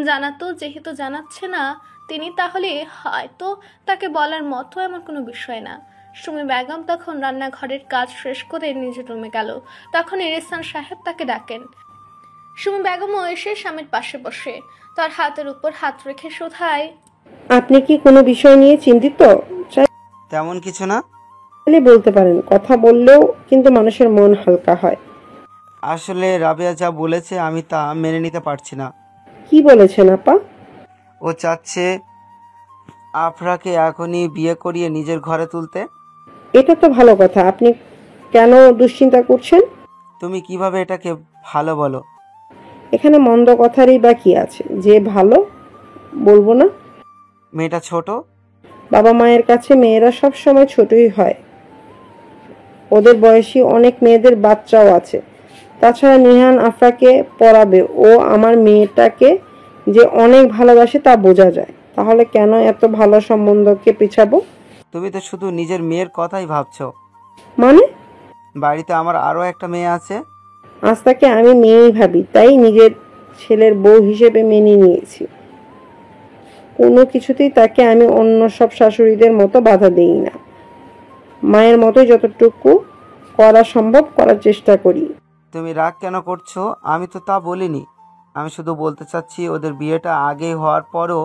জানাতো। যেহেতু জানাচ্ছে না তিনি, তাহলে হয়তো তাকে বলার মতো এমন কোনো বিষয় না। সুমি বেগম তখন রান্নাঘরের কাজ শেষ করে নিজের রুমে গেল। তখন রিসান সাহেব তাকে ডাকেন। সুমি বেগমও এসে স্বামীর পাশে বসে তার হাতের উপর হাত রেখে শোধায়, আপনি কি কোনো বিষয় নিয়ে চিন্তিত? তেমন কিছু না। বলতে পারেন, কথা বললেও কিন্তু মানুষের মন হালকা হয়। আসলে রাবেয়া যা বলেছে আমি তা মেনে নিতে পারছি না। কি বলেছেন আপা? ও চাচ্ছে আফরাকে এখনই বিয়ে করিয়ে নিজের ঘরে তুলতে। এটা তো ভালো কথা, আপনি কেন দুশ্চিন্তা করছেন? তুমি কিভাবে এটাকে ভালো বলো? এখানে মন্দ কথারই বা কি আছে যে ভালো বলবো না? মেয়েটা ছোট। বাবা মায়ের কাছে মেয়েরা সব সময় ছোটই হয়। ওদের বয়সী অনেক মেয়েদের বাচ্চাও আছে। তাছাড়া নিহান আফরাকে পড়াবে, ও আমার মেয়েটাকে যে অনেক ভালোবাসে তা বোঝা যায়। তাহলে কেন এত ভালো সম্বন্ধকে পিছাবো? তুমি তো শুধু নিজের মেয়ের কথাই ভাবছো। মানে? বাড়িতে আমার আরো একটা মেয়ে আছে। আজ তাকে আমি মেয়েই ভাবি, তাই নিজের ছেলের বউ হিসেবে মেনে নিয়েছি। কোনো কিছুতেই তাকে আমি অন্য সব শাশুড়িদের মতো বাধা দিই না। মায়ের মতোই যতটুকু করা সম্ভব করার চেষ্টা করি। তুমি রাগ কেন করছো? আমি তো তা বলিনি। আমি শুধু বলতে চাচ্ছি ওদের বিয়েটা আগে হওয়ার পরও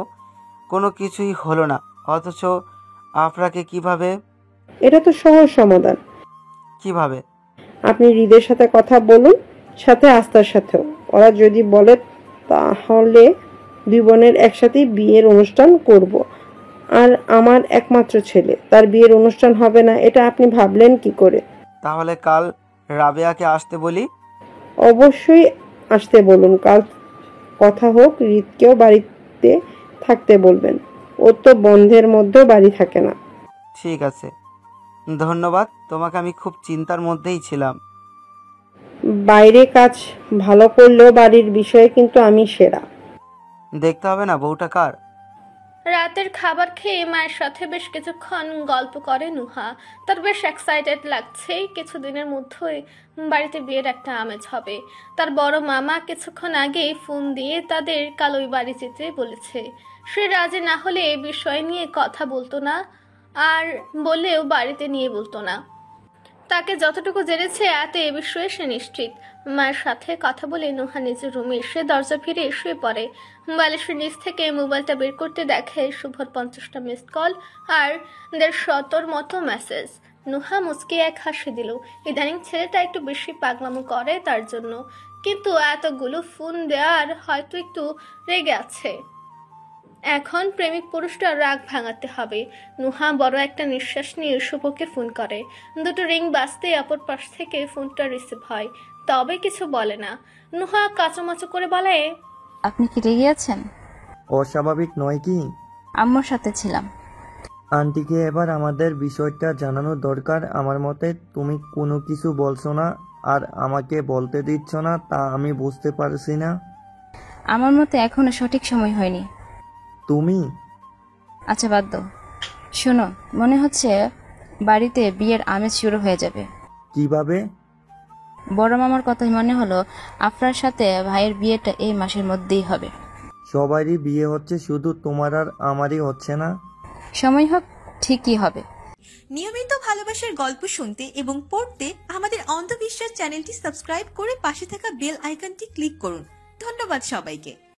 কোনো কিছুই হলো না, অথচ আফরাকে কিভাবে? এটা তো সহজ সমাধান। কিভাবে? আপনি হৃদের সাথে কথা বলুন, সাথে আস্থার সাথেও। ওরা যদি বলে তাহলে 2 বোনের একসাথেই বিয়ের অনুষ্ঠান করব। আর আমার একমাত্র ছেলে, তার বিয়ের অনুষ্ঠান হবে না, এটা আপনি ভাবলেন কি করে? তাহলে কাল রাবেয়াকে আসতে বলি। অবশ্যই আসতে বলুন। কাল কথা হোক, হৃদকেও বাড়িতে থাকতে বলবেন। ও তো বন্ধের মধ্যেও বাড়ি থাকে না। ঠিক আছে, ধন্যবাদ। তোমাকে আমি খুব চিন্তার মধ্যেই ছিলাম। বাইরে কাজ ভালো করলেও বাড়ির বিষয়ে কিন্তু আমি সেরা। দেখতে হবে না বউটা কার। রাতের খাবার খেয়ে মায়ের সাথে বেশ কিছুক্ষণ গল্প করে নুহা। তার বেশ এক্সাইটেড লাগছে, কিছুদিনের মধ্যেই বাড়িতে বিয়ের একটা আমেজ হবে। তার বড় মামা কিছুক্ষণ আগে ফোন দিয়ে তাদের কাল ওই বাড়ি যেতে বলেছে। সে রাজি না হলে এ বিষয় নিয়ে কথা বলতো না, আর বললেও বাড়িতে নিয়ে বলতো না। তাকে যতটুকু জেনেছে এত এ বিষয়ে সে নিশ্চিত। মায়ের সাথে কথা বলে নুহা নিজের রুমে এসে দরজা ফিরে শুয়ে পড়ে। বালিশের নিচ থেকে মোবাইলটা বের করতে দেখে শুভর 50টা মিসড কল আর 150 মতো মেসেজ। নুহা মুচকি এক হাসি দিল। ইদানিং ছেলেটা একটু বেশি পাগলামো করে তার জন্য, কিন্তু এতগুলো ফোন দেওয়ার হয়তো একটু রেগে আছে। এখন প্রেমিক পুরুষটার রাগ ভাঙাতে হবে। নুহা বড় একটা নিঃশ্বাস নিয়ে শুভকে ফোন করে। দুটো রিং বাজতে অপর পাশ থেকে ফোনটা রিসিভ হয়, তবে কিছু বলে না। নুহা কাঁচামাচু করে বলে, আপনি কি রেগে আছেন? অস্বাভাবিক নয় কি? আম্মুর সাথে ছিলাম। আন্টিকে এবার আমাদের বিষয়টা জানানো দরকার। আমার মতে তুমি কোনো কিছু বলছো না আর আমাকে বলতে দিচ্ছ না, তা আমি বুঝতে পারছি না। আমার মতে এখনো সঠিক সময় হয়নি। তুমি? আচ্ছা বাদ দাও। শোনো, মনে হচ্ছে বাড়িতে বিয়ের আমেজ শুরু হয়ে যাবে। কিভাবে? বড় মামার কথাই মনে হলো আপনার সাথে ভাইয়ের বিয়েটা এই মাসের মধ্যেই হবে। সবারই বিয়ে হচ্ছে, শুধু তোমার আর আমারই হচ্ছে না। সময় হোক, ঠিকই হবে। নিয়মিত ভালোবাসার গল্প শুনতে এবং পড়তে আমাদের অন্ধবিশ্বাস চ্যানেলটি সাবস্ক্রাইব করে পাশে থাকা বেল আইকনটি ক্লিক করুন। ধন্যবাদ সবাইকে।